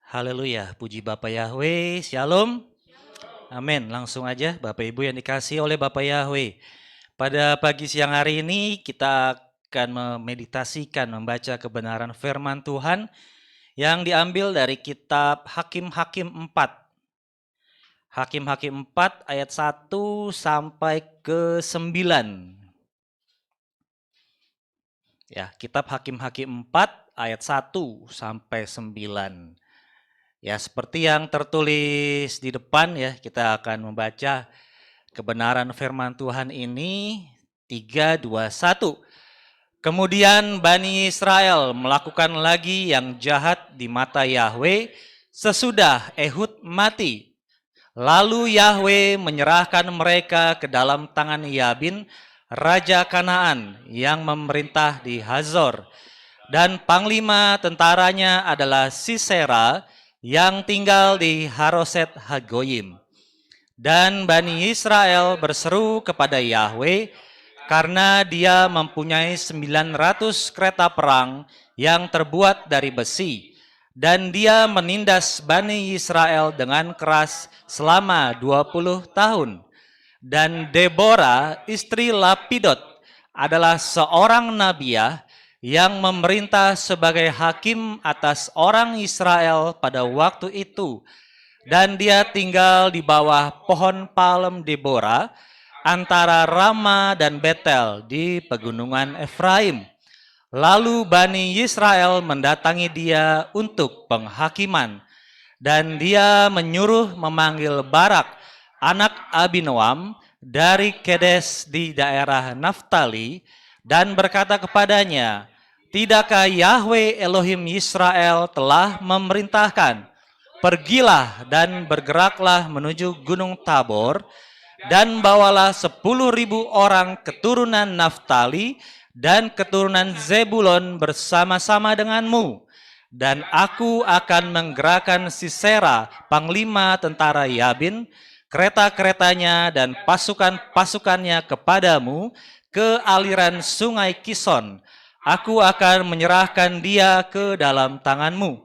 Haleluya, puji Bapak Yahweh, Shalom. Amin. Langsung aja Bapak Ibu yang dikasihi oleh Bapak Yahweh. Pada pagi siang hari ini kita akan memeditasikan, membaca kebenaran firman Tuhan yang diambil dari kitab Hakim-Hakim 4. Hakim-Hakim 4 ayat 1 sampai ke 9. Ya, kitab Hakim-Hakim 4 ayat 1 sampai 9. Ya, seperti yang tertulis di depan ya, kita akan membaca kebenaran firman Tuhan ini 3, 2, 1. Kemudian Bani Israel melakukan lagi yang jahat di mata Yahweh sesudah Ehud mati. Lalu Yahweh menyerahkan mereka ke dalam tangan Yabin, Raja Kanaan yang memerintah di Hazor. Dan panglima tentaranya adalah Sisera yang tinggal di Haroset Hagoyim. Dan Bani Israel berseru kepada Yahweh karena dia mempunyai 900 kereta perang yang terbuat dari besi. Dan dia menindas Bani Israel dengan keras selama 20 tahun. Dan Deborah, istri Lapidot, adalah seorang nabiah yang memerintah sebagai hakim atas orang Israel pada waktu itu. Dan dia tinggal di bawah pohon palem Deborah antara Rama dan Betel di pegunungan Efraim. Lalu Bani Israel mendatangi dia untuk penghakiman. Dan dia menyuruh memanggil Barak, anak Abinoam, dari Kedes di daerah Naftali, dan berkata kepadanya, "Tidakkah Yahweh Elohim Israel telah memerintahkan, pergilah dan bergeraklah menuju Gunung Tabor, dan bawalah 10.000 orang keturunan Naftali dan keturunan Zebulon bersama-sama denganmu. Dan aku akan menggerakkan Sisera, panglima tentara Yabin, kereta-keretanya dan pasukan-pasukannya kepadamu ke aliran sungai Kison. Aku akan menyerahkan dia ke dalam tanganmu."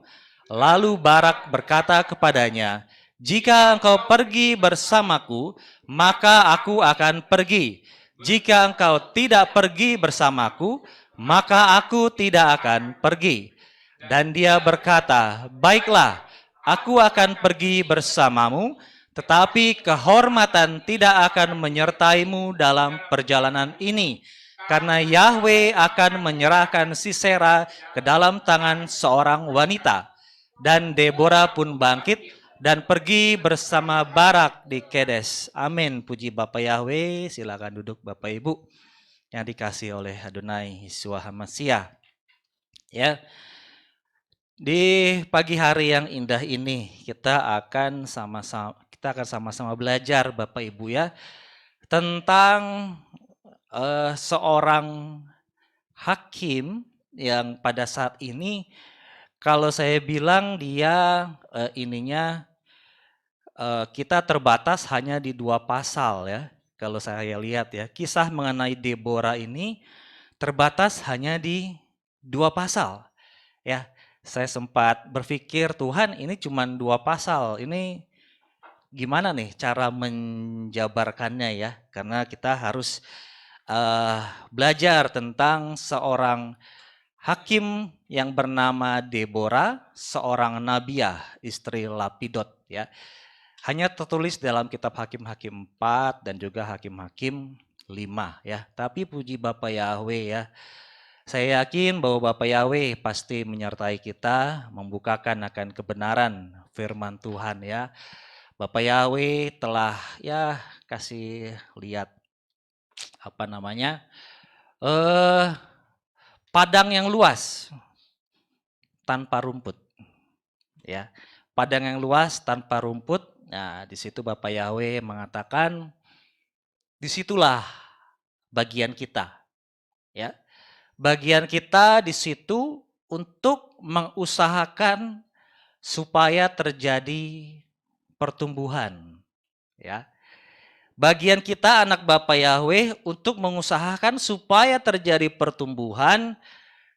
Lalu Barak berkata kepadanya, "Jika engkau pergi bersamaku, maka aku akan pergi. Jika engkau tidak pergi bersamaku, maka aku tidak akan pergi." Dan dia berkata, "Baiklah, aku akan pergi bersamamu, tetapi kehormatan tidak akan menyertaimu dalam perjalanan ini, karena Yahweh akan menyerahkan Sisera ke dalam tangan seorang wanita." Dan Deborah pun bangkit dan pergi bersama Barak di Kedes. Amin. Puji Bapak Yahweh. Silakan duduk Bapak Ibu yang dikasih oleh Adonai Yeshua HaMashiach. Ya, di pagi hari yang indah ini kita akan sama-sama belajar Bapak Ibu ya tentang seorang hakim yang pada saat ini kalau saya bilang dia kita terbatas hanya di 2 pasal ya. Kalau saya lihat ya, kisah mengenai Deborah ini terbatas hanya di 2 pasal. Ya, saya sempat berpikir, Tuhan ini cuma 2 pasal, ini gimana nih cara menjabarkannya ya? Karena kita harus belajar tentang seorang hakim yang bernama Deborah, seorang nabiah, istri Lapidot ya. Hanya tertulis dalam kitab Hakim-Hakim 4 dan juga Hakim-Hakim 5 ya. Tapi puji Bapak Yahweh ya. Saya yakin bahwa Bapak Yahweh pasti menyertai kita, membukakan akan kebenaran firman Tuhan ya. Bapak Yahweh telah ya kasih lihat padang yang luas tanpa rumput ya. Padang yang luas tanpa rumput. Nah, di situ Bapak Yahweh mengatakan disitulah bagian kita ya. Bagian kita di situ untuk mengusahakan supaya terjadi pertumbuhan ya. Bagian kita anak Bapa Yahweh untuk mengusahakan supaya terjadi pertumbuhan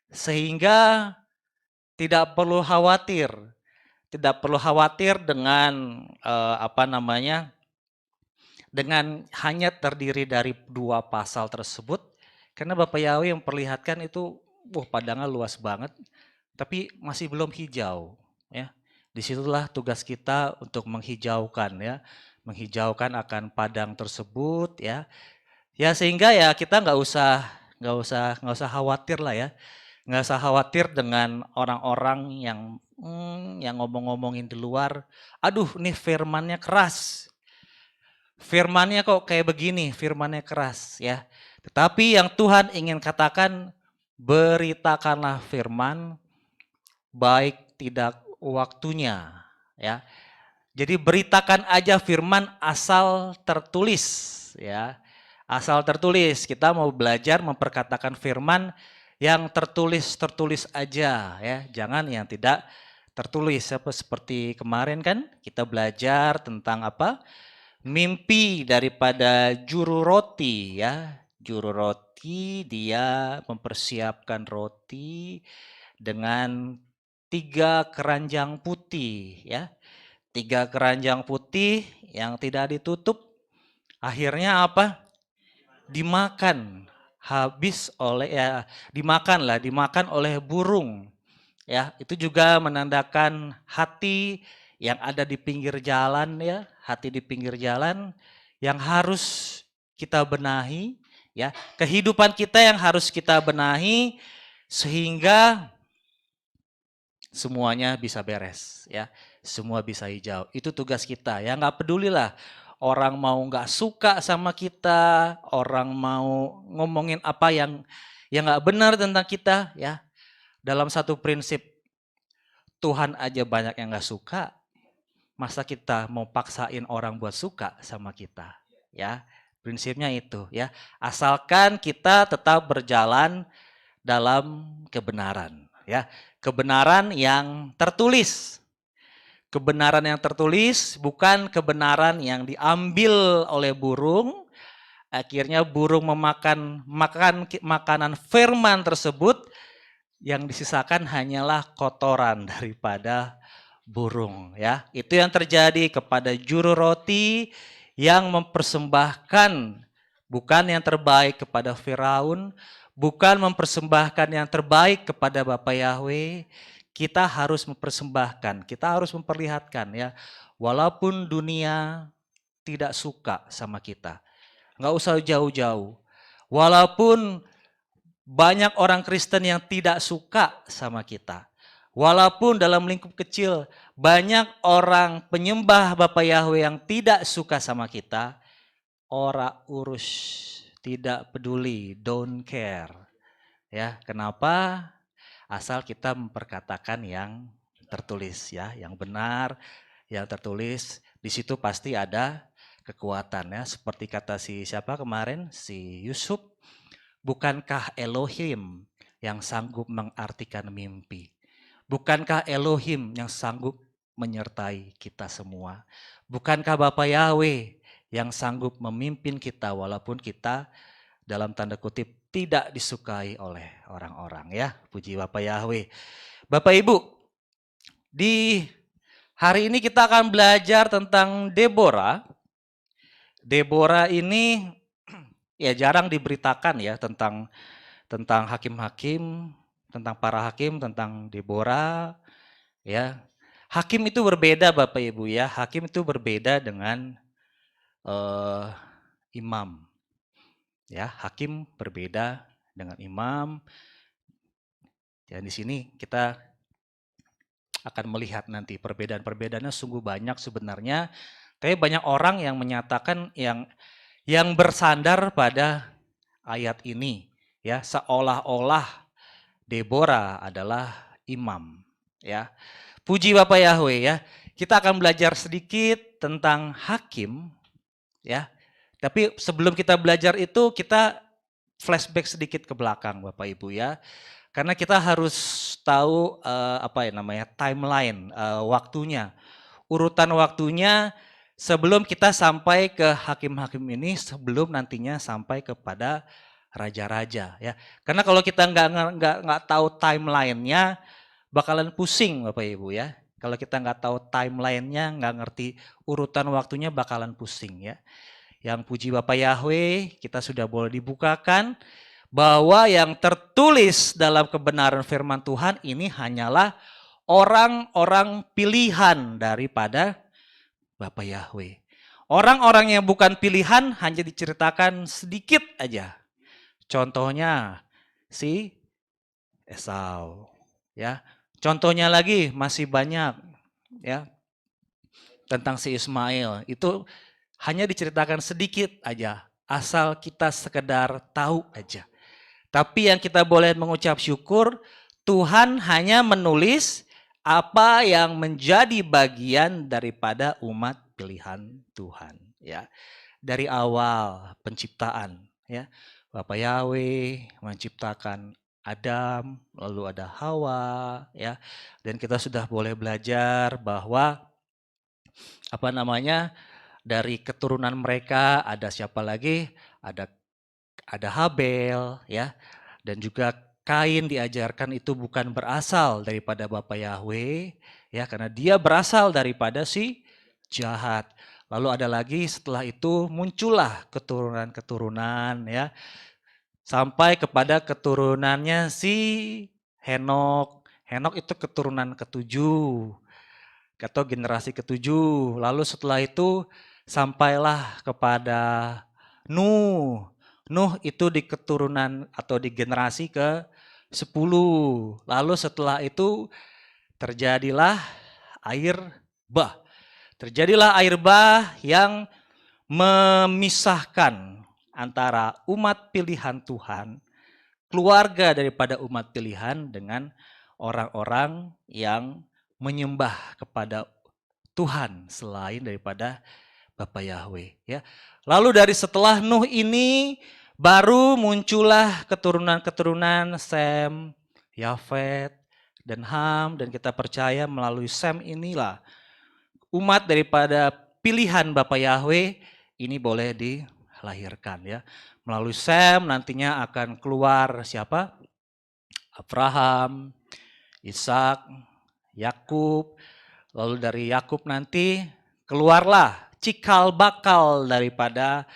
sehingga tidak perlu khawatir. Tidak perlu khawatir dengan dengan hanya terdiri dari 2 pasal tersebut, karena Bapak Yahweh yang memperlihatkan itu, padangnya luas banget, tapi masih belum hijau, ya. Disitulah tugas kita untuk menghijaukan, ya, menghijaukan akan padang tersebut, ya. Ya sehingga ya kita nggak usah khawatir lah ya, nggak usah khawatir dengan orang-orang yang ngomong-ngomongin di luar, aduh nih firmannya keras. Firmannya kok kayak begini, firmannya keras ya. Tetapi yang Tuhan ingin katakan, beritakanlah firman baik tidak waktunya ya. Jadi beritakan aja firman asal tertulis ya. Asal tertulis, kita mau belajar memperkatakan firman yang tertulis aja ya. Jangan yang tidak tertulis. Seperti kemarin kan kita belajar tentang apa? Mimpi daripada juru roti ya. Juru roti dia mempersiapkan roti dengan 3 keranjang putih ya. 3 keranjang putih yang tidak ditutup, akhirnya apa? Dimakan habis oleh dimakan oleh burung. Ya, itu juga menandakan hati yang ada di pinggir jalan ya, hati di pinggir jalan yang harus kita benahi ya, kehidupan kita yang harus kita benahi sehingga semuanya bisa beres ya, semua bisa hijau. Itu tugas kita ya, nggak pedulilah orang mau nggak suka sama kita, orang mau ngomongin apa yang nggak benar tentang kita ya. Dalam satu prinsip, Tuhan aja banyak yang nggak suka, masa kita mau paksain orang buat suka sama kita ya. Prinsipnya itu ya, asalkan kita tetap berjalan dalam kebenaran ya, kebenaran yang tertulis. Kebenaran yang tertulis bukan kebenaran yang diambil oleh burung, akhirnya burung memakan makanan firman tersebut, yang disisakan hanyalah kotoran daripada burung ya. Itu yang terjadi kepada juru roti yang mempersembahkan bukan yang terbaik kepada Firaun, bukan mempersembahkan yang terbaik kepada Bapa Yahweh. Kita harus mempersembahkan, kita harus memperlihatkan ya, walaupun dunia tidak suka sama kita, nggak usah jauh-jauh. Walaupun banyak orang Kristen yang tidak suka sama kita, walaupun dalam lingkup kecil banyak orang penyembah Bapa Yahweh yang tidak suka sama kita, ora urus, tidak peduli, don't care. Ya, kenapa? Asal kita memperkatakan yang tertulis ya, yang benar, yang tertulis, di situ pasti ada kekuatan ya. Seperti kata siapa kemarin, si Yusuf, bukankah Elohim yang sanggup mengartikan mimpi? Bukankah Elohim yang sanggup menyertai kita semua? Bukankah Bapa Yahweh yang sanggup memimpin kita walaupun kita dalam tanda kutip tidak disukai oleh orang-orang ya. Puji Bapak Yahweh. Bapak Ibu, di hari ini kita akan belajar tentang Deborah. Deborah ini ya jarang diberitakan ya tentang hakim-hakim, tentang para hakim, tentang Deborah ya. Hakim itu berbeda Bapak Ibu ya. Hakim itu berbeda dengan imam. Ya, hakim berbeda dengan imam. Dan di sini kita akan melihat nanti perbedaan-perbedaannya sungguh banyak sebenarnya. Tapi banyak orang yang menyatakan yang bersandar pada ayat ini ya, seolah-olah Deborah adalah imam ya. Puji Bapak Yahweh ya. Kita akan belajar sedikit tentang hakim ya. Tapi sebelum kita belajar itu kita flashback sedikit ke belakang Bapak Ibu ya. Karena kita harus tahu timeline waktunya. Urutan waktunya sebelum kita sampai ke hakim-hakim ini, sebelum nantinya sampai kepada raja-raja ya. Karena kalau kita nggak tahu timelinenya, bakalan pusing Bapak Ibu ya. Kalau kita nggak tahu timelinenya, nggak ngerti urutan waktunya, bakalan pusing ya. Yang puji Bapak Yahweh, kita sudah boleh dibukakan bahwa yang tertulis dalam kebenaran firman Tuhan ini hanyalah orang-orang pilihan daripada Bapak Yahweh. Orang-orang yang bukan pilihan hanya diceritakan sedikit aja. Contohnya si Esau, ya. Contohnya lagi masih banyak, ya, tentang si Ismail. Itu hanya diceritakan sedikit aja, asal kita sekedar tahu aja. Tapi yang kita boleh mengucap syukur, Tuhan hanya menulis apa yang menjadi bagian daripada umat pilihan Tuhan, ya. Dari awal penciptaan, ya. Bapak Yahweh menciptakan Adam, lalu ada Hawa, ya. Dan kita sudah boleh belajar bahwa dari keturunan mereka ada siapa lagi? Ada Habel, ya. Dan juga Kain diajarkan itu bukan berasal daripada Bapak Yahweh, ya, karena dia berasal daripada si jahat. Lalu ada lagi setelah itu muncullah keturunan-keturunan, ya, sampai kepada keturunannya si Henok. Henok itu keturunan ketujuh atau generasi ketujuh. Lalu setelah itu sampailah kepada Nuh. Nuh itu di keturunan atau di generasi ke-10. Lalu setelah itu terjadilah air bah. Terjadilah air bah yang memisahkan antara umat pilihan Tuhan, keluarga daripada umat pilihan dengan orang-orang yang menyembah kepada Tuhan selain daripada Bapak Yahweh, ya. Lalu dari setelah Nuh ini baru muncullah keturunan-keturunan Sem, Yafet, dan Ham, dan kita percaya melalui Sem inilah umat daripada pilihan Bapak Yahweh ini boleh dilahirkan, ya. Melalui Sem nantinya akan keluar siapa? Abraham, Ishak, Yakub. Lalu dari Yakub nanti keluarlah cikal bakal daripada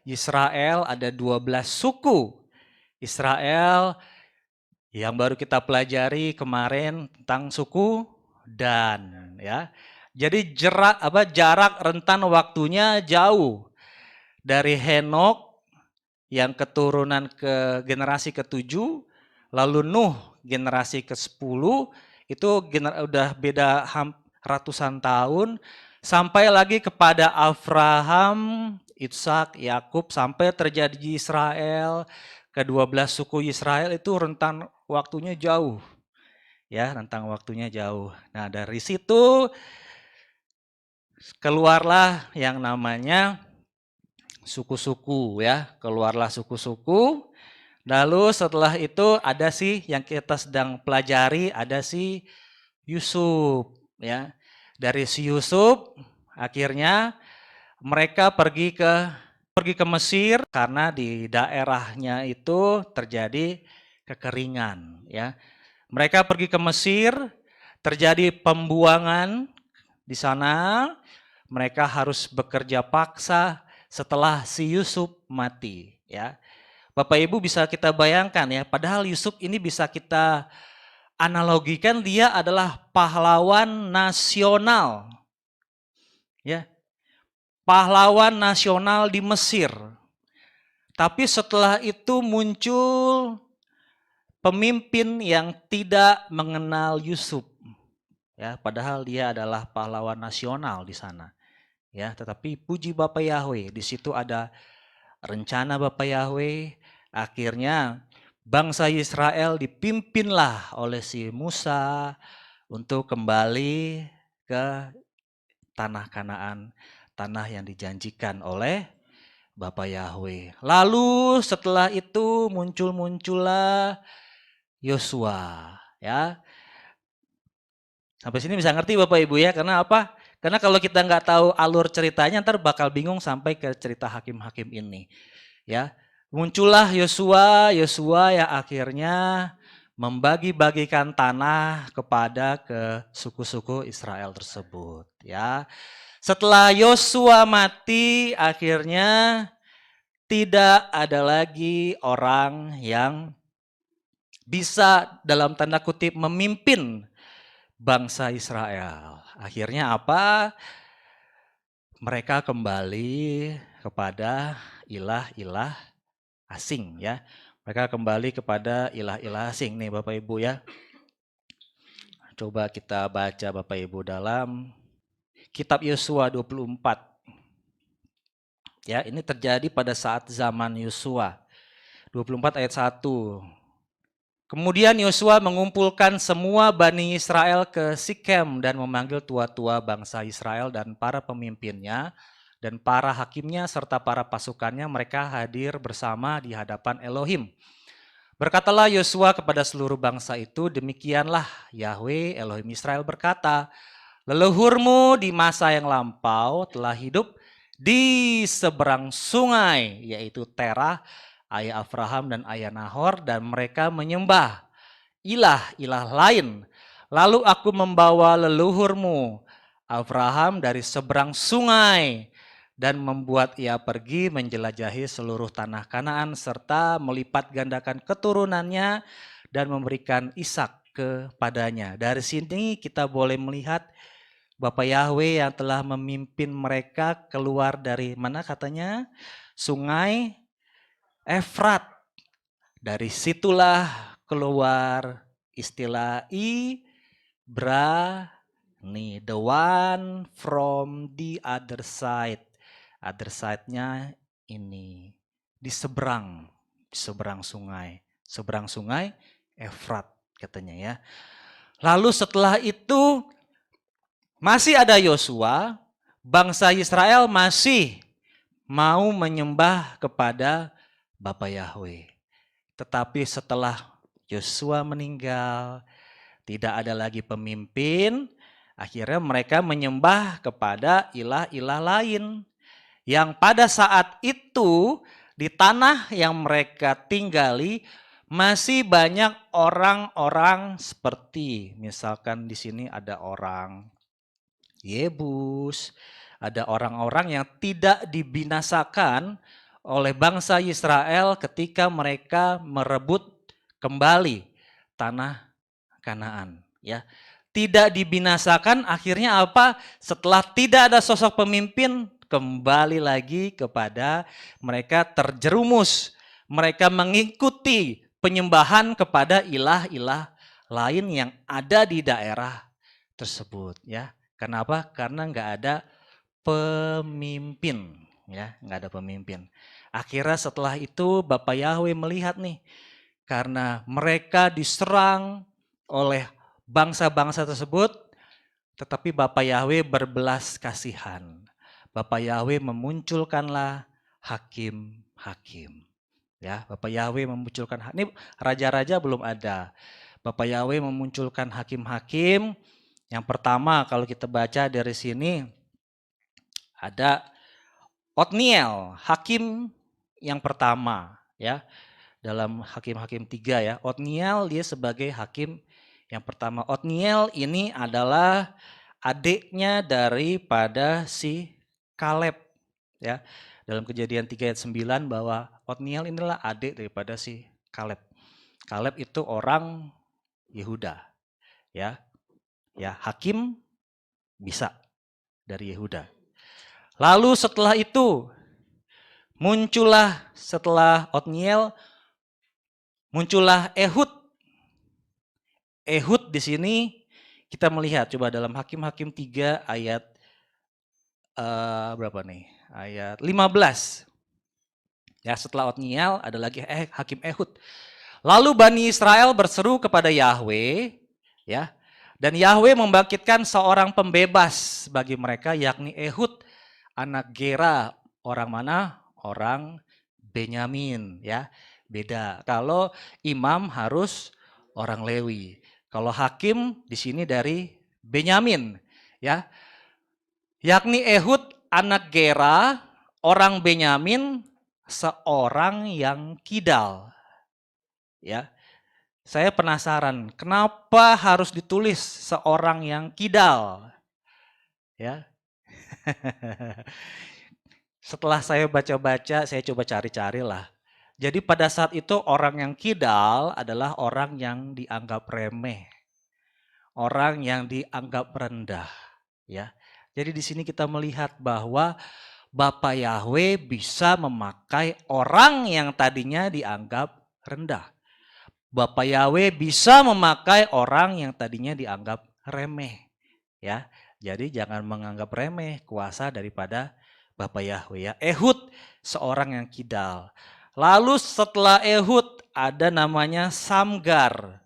Israel, ada 12 suku Israel yang baru kita pelajari kemarin tentang suku Dan, ya. Jadi jarak rentan waktunya jauh dari Henok yang keturunan ke generasi ke-7, lalu Nuh generasi ke-10, itu udah beda ratusan tahun, sampai lagi kepada Abraham, Ishak, Yakub, sampai terjadi di Israel, ke-12 suku Israel itu rentan waktunya jauh. Ya, rentang waktunya jauh. Nah, dari situ keluarlah yang namanya suku-suku, ya. Keluarlah suku-suku. Lalu setelah itu ada sih yang kita sedang pelajari, ada si Yusuf, ya. Dari si Yusuf akhirnya mereka pergi ke Mesir karena di daerahnya itu terjadi kekeringan, ya. Mereka pergi ke Mesir, terjadi pembuangan di sana, mereka harus bekerja paksa setelah si Yusuf mati, ya. Bapak Ibu bisa kita bayangkan ya, padahal Yusuf ini bisa kita analogikan dia adalah pahlawan nasional. Ya. Pahlawan nasional di Mesir. Tapi setelah itu muncul pemimpin yang tidak mengenal Yusuf. Ya, padahal dia adalah pahlawan nasional di sana. Ya, tetapi puji Bapak Yahweh, di situ ada rencana Bapak Yahweh, akhirnya bangsa Israel dipimpinlah oleh si Musa untuk kembali ke tanah Kanaan, tanah yang dijanjikan oleh Bapak Yahweh. Lalu setelah itu muncullah Yosua, ya. Sampai sini bisa ngerti Bapak Ibu ya, karena apa? Karena kalau kita nggak tahu alur ceritanya, ntar bakal bingung sampai ke cerita hakim-hakim ini. Ya, muncullah Yosua, Yosua yang akhirnya membagi-bagikan tanah kepada ke suku-suku Israel tersebut. Ya, setelah Yosua mati, akhirnya tidak ada lagi orang yang bisa dalam tanda kutip memimpin bangsa Israel. Akhirnya apa? Mereka kembali kepada ilah-ilah asing ya. Mereka kembali kepada ilah-ilah asing nih Bapak Ibu ya. Coba kita baca Bapak Ibu dalam kitab Yosua 24. Ya, ini terjadi pada saat zaman Yosua. 24 ayat 1. Kemudian Yosua mengumpulkan semua Bani Israel ke Sikem dan memanggil tua-tua bangsa Israel dan para pemimpinnya dan para hakimnya serta para pasukannya. Mereka hadir bersama di hadapan Elohim. Berkatalah Yosua kepada seluruh bangsa itu, demikianlah Yahweh Elohim Israel berkata, leluhurmu di masa yang lampau telah hidup di seberang sungai, yaitu Terah, ayah Abraham dan ayah Nahor, dan mereka menyembah ilah-ilah lain. Lalu aku membawa leluhurmu Abraham dari seberang sungai dan membuat ia pergi menjelajahi seluruh tanah Kanaan serta melipat gandakan keturunannya dan memberikan Ishak kepadanya. Dari sini kita boleh melihat Bapak Yahweh yang telah memimpin mereka keluar dari mana katanya? Sungai Efrat. Dari situlah keluar istilah Ibrani, the one from the other side. Other side-nya ini di seberang sungai Efrat katanya ya. Lalu setelah itu masih ada Yosua, bangsa Israel masih mau menyembah kepada Bapak Yahweh. Tetapi setelah Yosua meninggal, tidak ada lagi pemimpin, akhirnya mereka menyembah kepada ilah-ilah lain. Yang pada saat itu di tanah yang mereka tinggali masih banyak orang-orang seperti misalkan di sini ada orang Yebus, ada orang-orang yang tidak dibinasakan oleh bangsa Israel ketika mereka merebut kembali tanah Kanaan, ya. Tidak dibinasakan, akhirnya apa? Setelah tidak ada sosok pemimpin, kembali lagi kepada mereka terjerumus. Mereka mengikuti penyembahan kepada ilah-ilah lain yang ada di daerah tersebut, ya. Kenapa? Karena nggak ada pemimpin, ya, nggak ada pemimpin. Akhirnya setelah itu Bapak Yahweh melihat nih, karena mereka diserang oleh bangsa-bangsa tersebut, tetapi Bapak Yahweh berbelas kasihan. Bapak Yahweh memunculkanlah hakim-hakim. Ya, Bapak Yahweh memunculkan, ini raja-raja belum ada. Bapak Yahweh memunculkan hakim-hakim. Yang pertama kalau kita baca dari sini ada Otniel, hakim yang pertama ya. Dalam hakim-hakim 3 ya. Otniel dia sebagai hakim yang pertama. Otniel ini adalah adiknya daripada si Kaleb ya. Dalam Kejadian 3 ayat 9 bahwa Otniel inilah adik daripada si Kaleb. Kaleb itu orang Yehuda ya. Ya, hakim bisa dari Yehuda. Lalu setelah itu muncullah setelah Otniel muncullah Ehud. Ehud di sini kita melihat coba dalam Hakim-Hakim 3 ayat berapa nih? Ayat 15. Ya, setelah Otniel ada lagi Hakim Ehud. Lalu Bani Israel berseru kepada Yahweh, ya. Dan Yahweh membangkitkan seorang pembebas bagi mereka yakni Ehud, anak Gera. Orang mana? Orang Benyamin, ya. Beda. Kalau imam harus orang Lewi. Kalau hakim di sini dari Benyamin, ya. yakni Ehud anak Gera, orang Benyamin, seorang yang kidal. Ya, saya penasaran, kenapa harus ditulis seorang yang kidal? Ya. Setelah saya baca-baca, saya coba cari-cari lah. Jadi pada saat itu orang yang kidal adalah orang yang dianggap remeh, orang yang dianggap rendah, ya. Jadi di sini kita melihat bahwa Bapa Yahweh bisa memakai orang yang tadinya dianggap rendah. Bapa Yahweh bisa memakai orang yang tadinya dianggap remeh, ya. Jadi jangan menganggap remeh kuasa daripada Bapa Yahweh, ya. Ehud seorang yang kidal. Lalu setelah Ehud ada namanya Samgar.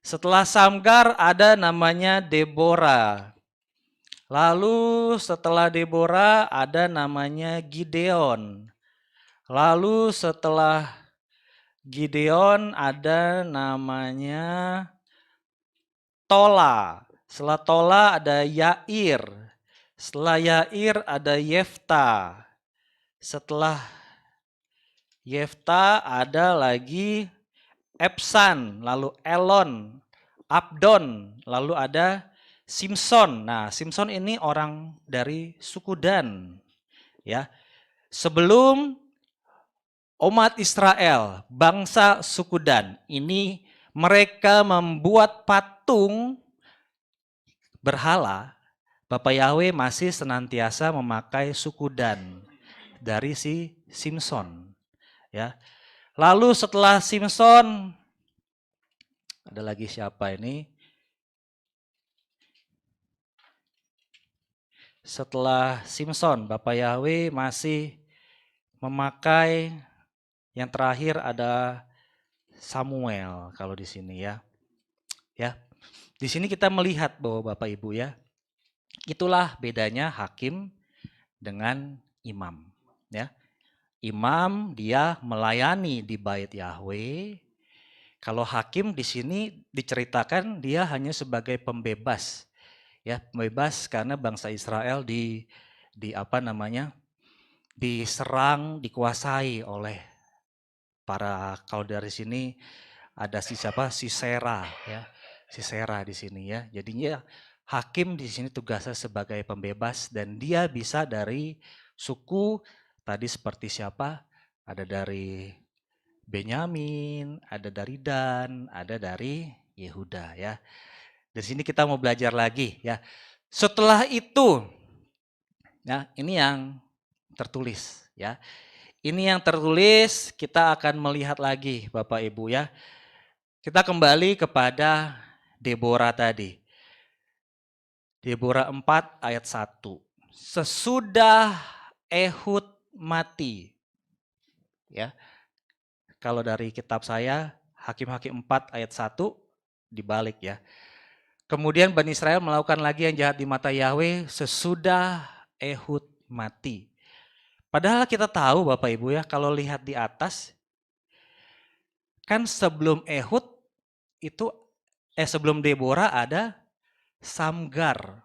Setelah Samgar ada namanya Deborah. Lalu setelah Deborah ada namanya Gideon. Lalu setelah Gideon ada namanya Tola. Setelah Tola ada Yair. Setelah Yair ada Yefta. Setelah Yefta ada lagi Epsan, lalu Elon, Abdon, lalu ada Simson. Nah, Simson ini orang dari suku Dan, ya. Sebelum umat Israel, bangsa suku Dan, ini mereka membuat patung berhala, Bapak Yahweh masih senantiasa memakai suku Dan dari si Simson, ya. Lalu setelah Simson ada lagi siapa ini? Setelah Simson, Bapak Yahweh masih memakai yang terakhir ada Samuel kalau di sini, ya. Ya. Di sini kita melihat bahwa Bapak Ibu, ya, itulah bedanya hakim dengan imam, ya. Imam dia melayani di bait Yahweh. Kalau hakim di sini diceritakan dia hanya sebagai pembebas, ya, pembebas karena bangsa Israel di apa namanya? Diserang, dikuasai oleh para, kalau dari sini ada si siapa? Sisera, ya. Sisera di sini, ya. Jadinya hakim di sini tugasnya sebagai pembebas dan dia bisa dari suku tadi seperti siapa? Ada dari Benyamin, ada dari Dan, ada dari Yehuda, ya. Dari sini kita mau belajar lagi, ya. Setelah itu, ya, ini yang tertulis, ya. Ini yang tertulis, kita akan melihat lagi Bapak Ibu, ya. Kita kembali kepada Deborah tadi. Deborah 4 ayat 1. Sesudah Ehud mati. Ya. Kalau dari kitab saya, Hakim-Hakim 4 ayat 1 dibalik, ya. Kemudian Bani Israel melakukan lagi yang jahat di mata Yahweh sesudah Ehud mati. Padahal kita tahu Bapak Ibu, ya, kalau lihat di atas, kan sebelum Ehud itu sebelum Deborah ada Samgar.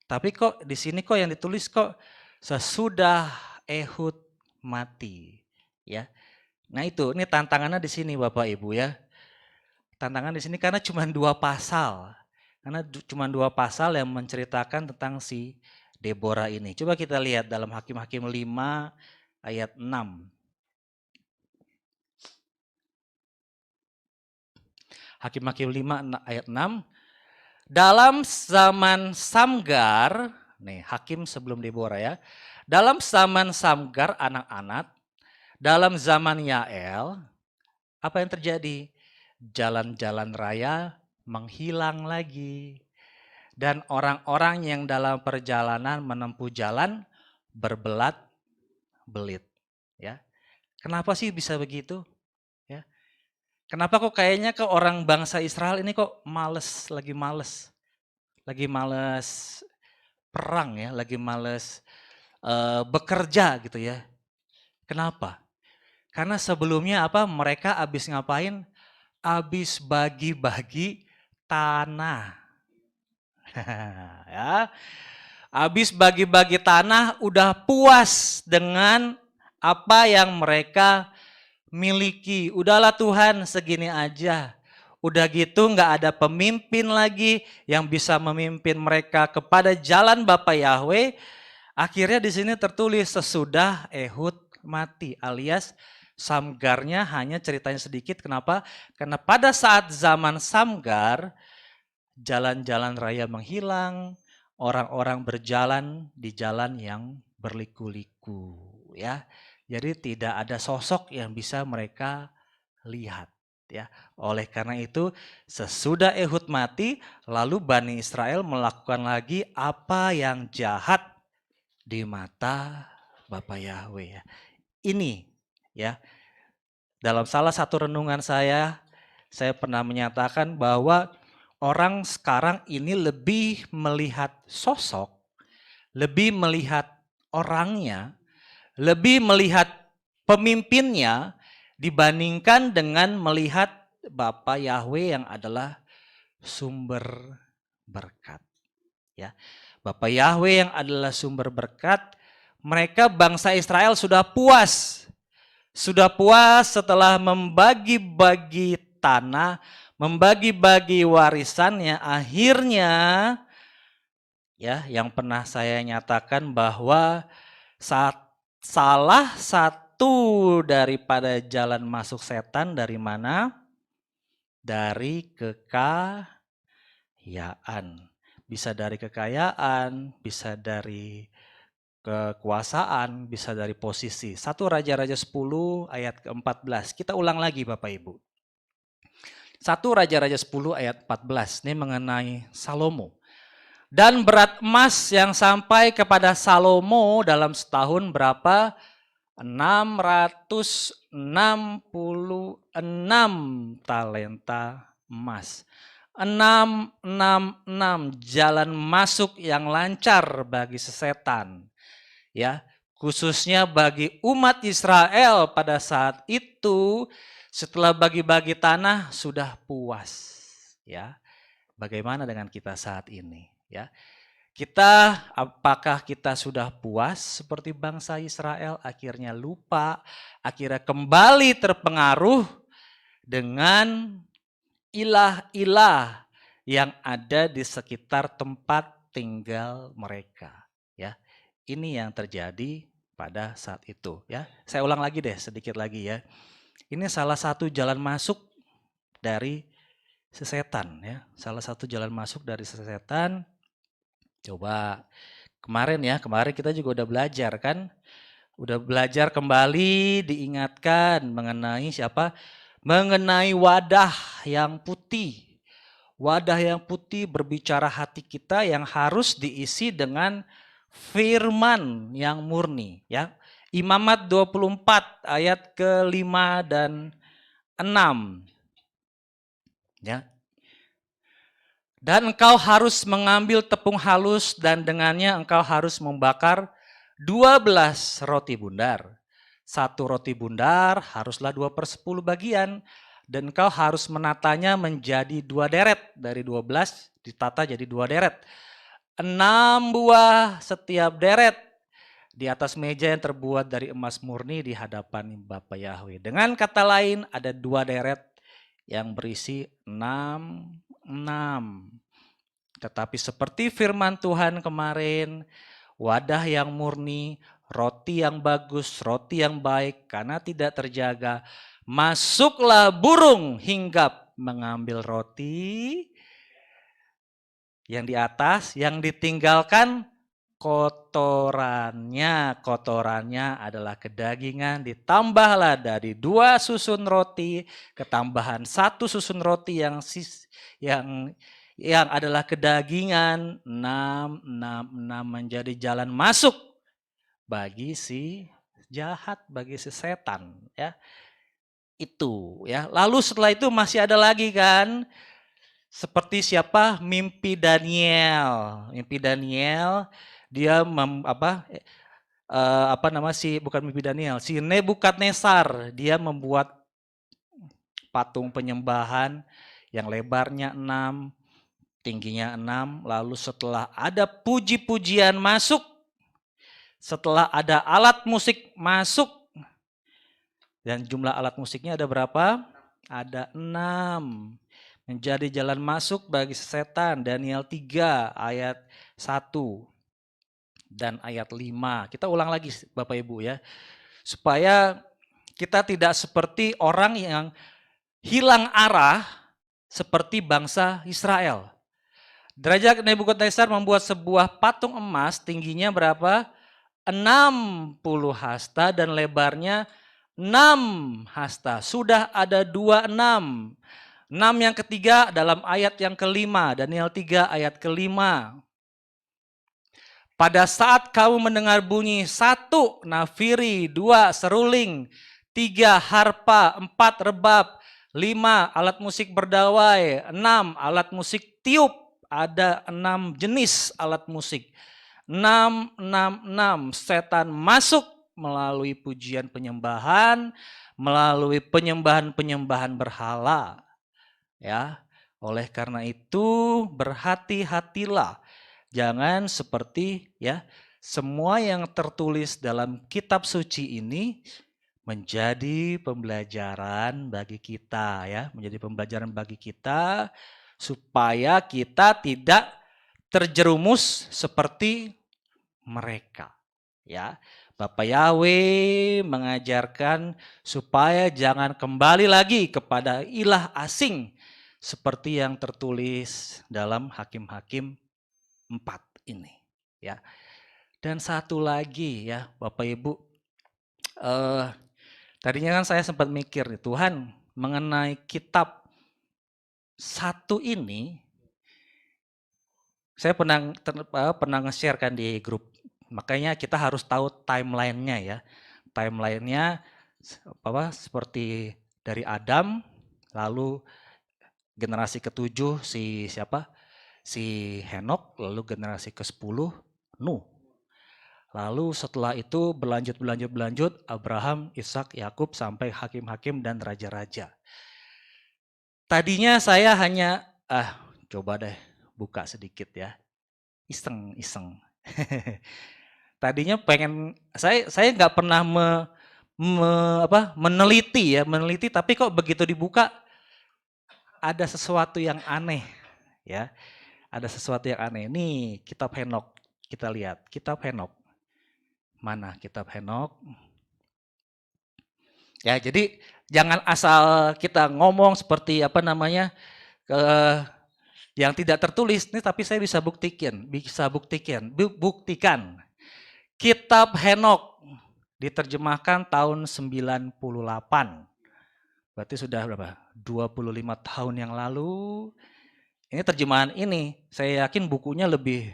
Tapi kok di sini kok yang ditulis kok sesudah Ehud mati, ya. Nah, ini tantangannya di sini Bapak Ibu, ya. Tantangan di sini karena cuma 2 pasal. Karena cuma 2 pasal yang menceritakan tentang si Deborah ini. Coba kita lihat dalam Hakim-Hakim 5 ayat 6. Hakim-Hakim 5 ayat 6. Dalam zaman Samgar, nih hakim sebelum Deborah, ya. Dalam zaman Samgar anak-anak, dalam zaman Yael, apa yang terjadi? Jalan-jalan raya menghilang lagi. Dan orang-orang yang dalam perjalanan menempuh jalan berbelat-belit, ya. Kenapa sih bisa begitu? Ya. Kenapa kok kayaknya ke orang bangsa Israel ini kok lagi males perang, ya, lagi males bekerja gitu, ya. Kenapa? Karena sebelumnya apa? Mereka habis ngapain? Habis bagi-bagi tanah. Ya. Habis bagi-bagi tanah udah puas dengan apa yang mereka miliki. Udahlah Tuhan, segini aja. Udah gitu nggak ada pemimpin lagi yang bisa memimpin mereka kepada jalan Bapa Yahweh. Akhirnya di sini tertulis sesudah Ehud mati, alias Samgarnya hanya ceritanya sedikit. Kenapa? Karena pada saat zaman Samgar, jalan-jalan raya menghilang, orang-orang berjalan di jalan yang berliku-liku, ya. Jadi tidak ada sosok yang bisa mereka lihat, ya. Oleh karena itu, sesudah Ehud mati, lalu Bani Israel melakukan lagi apa yang jahat di mata Bapa Yahweh, ya. Ini, ya, dalam salah satu renungan saya pernah menyatakan bahwa orang sekarang ini lebih melihat sosok, lebih melihat orangnya, lebih melihat pemimpinnya dibandingkan dengan melihat Bapa Yahweh yang adalah sumber berkat. Ya, Bapa Yahweh yang adalah sumber berkat, mereka bangsa Israel sudah puas. Sudah puas setelah membagi-bagi tanah, membagi-bagi warisannya, akhirnya ya yang pernah saya nyatakan bahwa salah satu daripada jalan masuk setan dari mana? Dari kekayaan. Bisa dari kekayaan, bisa dari kekuasaan, bisa dari posisi. 1 Raja-Raja 10 ayat ke-14. Kita ulang lagi Bapak Ibu. 1 Raja-Raja 10 ayat 14. Ini mengenai Salomo. Dan berat emas yang sampai kepada Salomo dalam setahun berapa? 666 talenta emas. 666 jalan masuk yang lancar bagi sesetan. Ya, khususnya bagi umat Israel pada saat itu setelah bagi-bagi tanah sudah puas, ya. Bagaimana dengan kita saat ini, ya? Apakah kita sudah puas seperti bangsa Israel, akhirnya lupa, akhirnya kembali terpengaruh dengan ilah-ilah yang ada di sekitar tempat tinggal mereka, ya. Ini yang terjadi pada saat itu, ya. Saya ulang lagi deh sedikit lagi ya. Ini salah satu jalan masuk dari sesetan, ya. Salah satu jalan masuk dari sesetan. Coba kemarin kita juga udah belajar kan? Udah belajar kembali, diingatkan mengenai siapa? Mengenai wadah yang putih. Wadah yang putih berbicara hati kita yang harus diisi dengan firman yang murni, ya. Imamat 24 ayat ke-5 dan 6. Ya. Dan engkau harus mengambil tepung halus dan dengannya engkau harus membakar 12 roti bundar. 1 roti bundar haruslah 2/10 bagian. Dan engkau harus menatanya menjadi 2 deret. Dari 12 ditata jadi 2 deret. 6 buah setiap deret di atas meja yang terbuat dari emas murni di hadapan Bapa Yahweh. Dengan kata lain ada 2 deret yang berisi 6. Tetapi seperti firman Tuhan kemarin, wadah yang murni, roti yang bagus, roti yang baik karena tidak terjaga, masuklah burung hinggap mengambil roti yang di atas, yang ditinggalkan kotorannya adalah kedagingan, ditambahlah dari 2 susun roti, ketambahan 1 susun roti yang adalah kedagingan, 6 menjadi jalan masuk bagi si jahat, bagi si setan, ya. Itu, ya. Lalu setelah itu masih ada lagi kan? Seperti siapa? Mimpi Daniel. Mimpi Daniel, dia bukan mimpi Daniel, si Nebukadnezar, dia membuat patung penyembahan yang lebarnya 6, tingginya 6, lalu setelah ada puji-pujian masuk, setelah ada alat musik masuk, dan jumlah alat musiknya ada berapa? Ada 6. Menjadi jalan masuk bagi setan, Daniel 3 ayat 1 dan ayat 5. Kita ulang lagi Bapak Ibu ya, supaya kita tidak seperti orang yang hilang arah seperti bangsa Israel. Raja Nebukadnezar membuat sebuah patung emas, tingginya berapa? 60 hasta dan lebarnya 6 hasta. Sudah ada 26. 6 yang ketiga dalam ayat yang kelima, Daniel 3 ayat kelima. Pada saat kamu mendengar bunyi 1 nafiri, 2 seruling, 3 harpa, 4 rebab, 5 alat musik berdawai, 6 alat musik tiup, ada 6 jenis alat musik. 666 setan masuk melalui pujian penyembahan, melalui penyembahan-penyembahan berhala. Ya, oleh karena itu berhati-hatilah, jangan seperti ya semua yang tertulis dalam kitab suci ini menjadi pembelajaran bagi kita ya, menjadi pembelajaran bagi kita supaya kita tidak terjerumus seperti mereka ya. Bapak Yahweh mengajarkan supaya jangan kembali lagi kepada ilah asing seperti yang tertulis dalam Hakim-Hakim 4 ini ya. Dan satu lagi ya Bapak Ibu, tadinya kan saya sempat mikir nih, Tuhan mengenai kitab 1 ini, saya pernah nge-share kan di grup, makanya kita harus tahu timeline-nya ya. Timeline-nya seperti dari Adam, lalu generasi ke-7 si siapa? Si Henok, lalu generasi ke-10 Nuh. Lalu setelah itu berlanjut Abraham, Ishak, Yakub sampai hakim-hakim dan raja-raja. Tadinya saya hanya coba deh buka sedikit ya. Iseng. Tadinya pengen saya nggak pernah meneliti, tapi kok begitu dibuka ada sesuatu yang aneh ya. Ada sesuatu yang aneh. Nih, kitab Henok. Kita lihat, kitab Henok. Mana kitab Henok? Ya, jadi jangan asal kita ngomong seperti yang tidak tertulis nih, tapi saya bisa buktikan. Kitab Henok diterjemahkan tahun 98. Berarti sudah berapa? 25 tahun yang lalu. Ini terjemahan ini, saya yakin bukunya lebih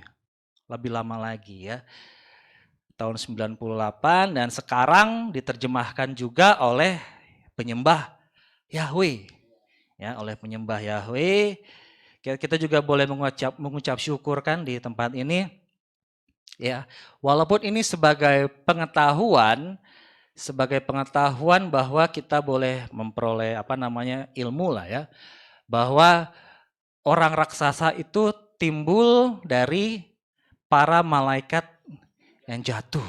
lama lagi ya. Tahun 98 dan sekarang diterjemahkan juga oleh penyembah Yahweh. Ya, oleh penyembah Yahweh. Kita juga boleh mengucap syukur kan di tempat ini. Ya, walaupun ini sebagai pengetahuan bahwa kita boleh memperoleh ilmu lah ya. Bahwa orang raksasa itu timbul dari para malaikat yang jatuh.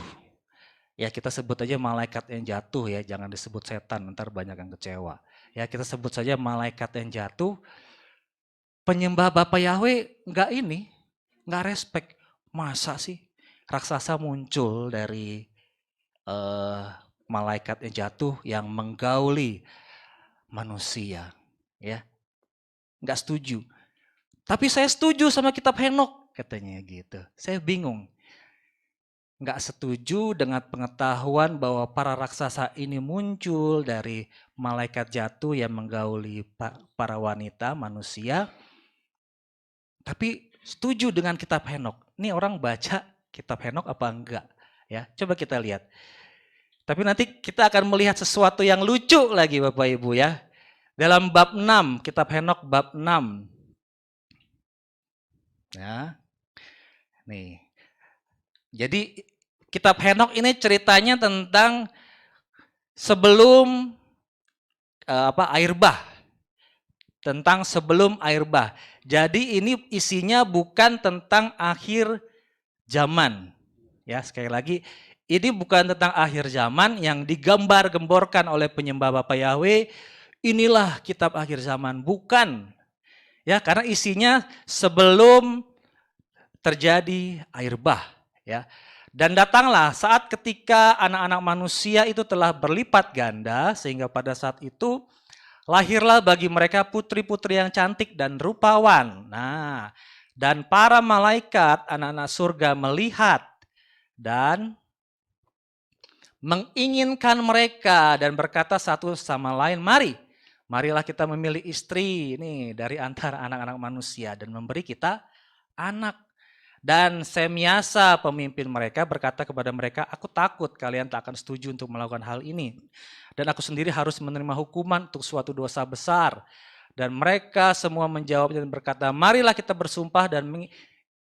Ya, kita sebut aja malaikat yang jatuh ya, jangan disebut setan, ntar banyak yang kecewa. Ya, kita sebut saja malaikat yang jatuh. Penyembah Bapak Yahweh enggak respect. Masa sih raksasa muncul dari malaikat yang jatuh yang menggauli manusia, ya. Enggak setuju. Tapi saya setuju sama kitab Henok, katanya gitu. Saya bingung. Enggak setuju dengan pengetahuan bahwa para raksasa ini muncul dari malaikat jatuh yang menggauli para wanita, manusia. Tapi setuju dengan kitab Henok. Ini orang baca kitab Henok apa enggak? Ya, coba kita lihat. Tapi nanti kita akan melihat sesuatu yang lucu lagi Bapak Ibu ya. Dalam bab 6, kitab Henok bab 6. Ya. Nih. Jadi kitab Henok ini ceritanya tentang sebelum air bah. tentang sebelum air bah. Jadi ini isinya bukan tentang akhir zaman. Ya, sekali lagi, ini bukan tentang akhir zaman yang digambar-gemborkan oleh penyembah Bapak Yahweh. Inilah kitab akhir zaman, bukan. Ya, karena isinya sebelum terjadi air bah, ya. Dan datanglah saat ketika anak-anak manusia itu telah berlipat ganda, sehingga pada saat itu lahirlah bagi mereka putri-putri yang cantik dan rupawan. Nah, dan para malaikat anak-anak surga melihat dan menginginkan mereka dan berkata satu sama lain, marilah kita memilih istri ini dari antara anak-anak manusia dan memberi kita anak. Dan Semyasa pemimpin mereka berkata kepada mereka, aku takut kalian tak akan setuju untuk melakukan hal ini. Dan aku sendiri harus menerima hukuman untuk suatu dosa besar. Dan mereka semua menjawab dan berkata, marilah kita bersumpah. Dan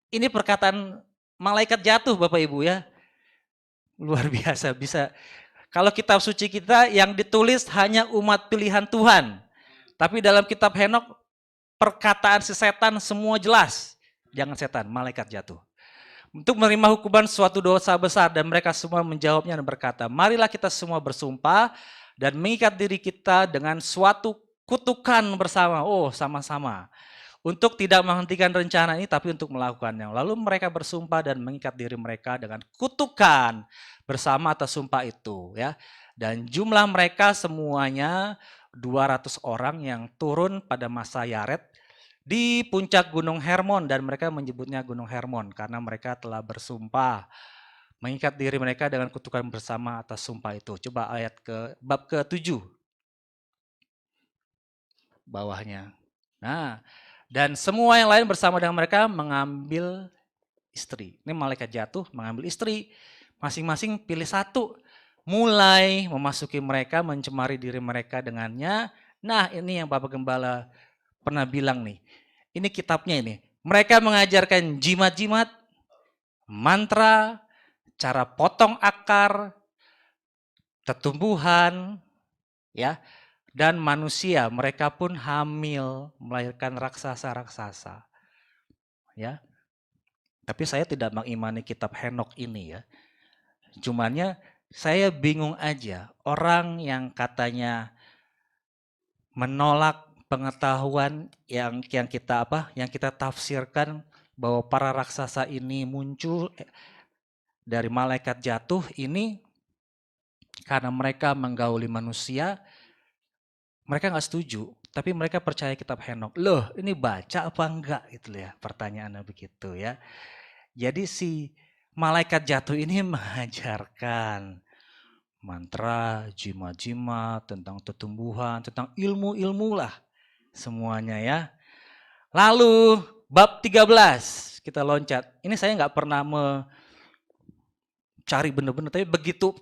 ini perkataan malaikat jatuh Bapak Ibu ya. Luar biasa bisa. Kalau kitab suci kita yang ditulis hanya umat pilihan Tuhan. Tapi dalam kitab Henok perkataan si setan semua jelas. Jangan setan, malaikat jatuh. Untuk menerima hukuman suatu dosa besar dan mereka semua menjawabnya dan berkata, marilah kita semua bersumpah dan mengikat diri kita dengan suatu kutukan bersama. Oh, sama-sama. Untuk tidak menghentikan rencana ini tapi untuk melakukannya. Lalu mereka bersumpah dan mengikat diri mereka dengan kutukan bersama atas sumpah itu, ya. Dan jumlah mereka semuanya 200 orang yang turun pada masa Yaret di puncak Gunung Hermon, dan mereka menyebutnya Gunung Hermon karena mereka telah bersumpah mengikat diri mereka dengan kutukan bersama atas sumpah itu. Coba ayat bab ke-7 bawahnya. Nah, dan semua yang lain bersama dengan mereka mengambil istri. Ini malaikat jatuh mengambil istri. Masing-masing pilih satu. Mulai memasuki mereka, mencemari diri mereka dengannya. Nah, ini yang Bapak Gembala pernah bilang nih. Ini kitabnya ini. Mereka mengajarkan jimat-jimat, mantra, cara potong akar, tetumbuhan, ya, dan manusia. Mereka pun hamil, melahirkan raksasa-raksasa. Ya. Tapi saya tidak mengimani kitab Henok ini ya. Cumannya saya bingung aja orang yang katanya menolak pengetahuan yang kita tafsirkan bahwa para raksasa ini muncul dari malaikat jatuh ini karena mereka menggauli manusia. Mereka nggak setuju, tapi mereka percaya kitab Henok. Loh, ini baca apa enggak gitu ya, pertanyaannya begitu ya. Jadi si malaikat jatuh ini mengajarkan mantra, jimat-jimat, tentang tumbuhan, tentang ilmu-ilmu lah semuanya ya. Lalu bab 13 kita loncat. Ini saya nggak pernah mencari bener-bener, tapi begitu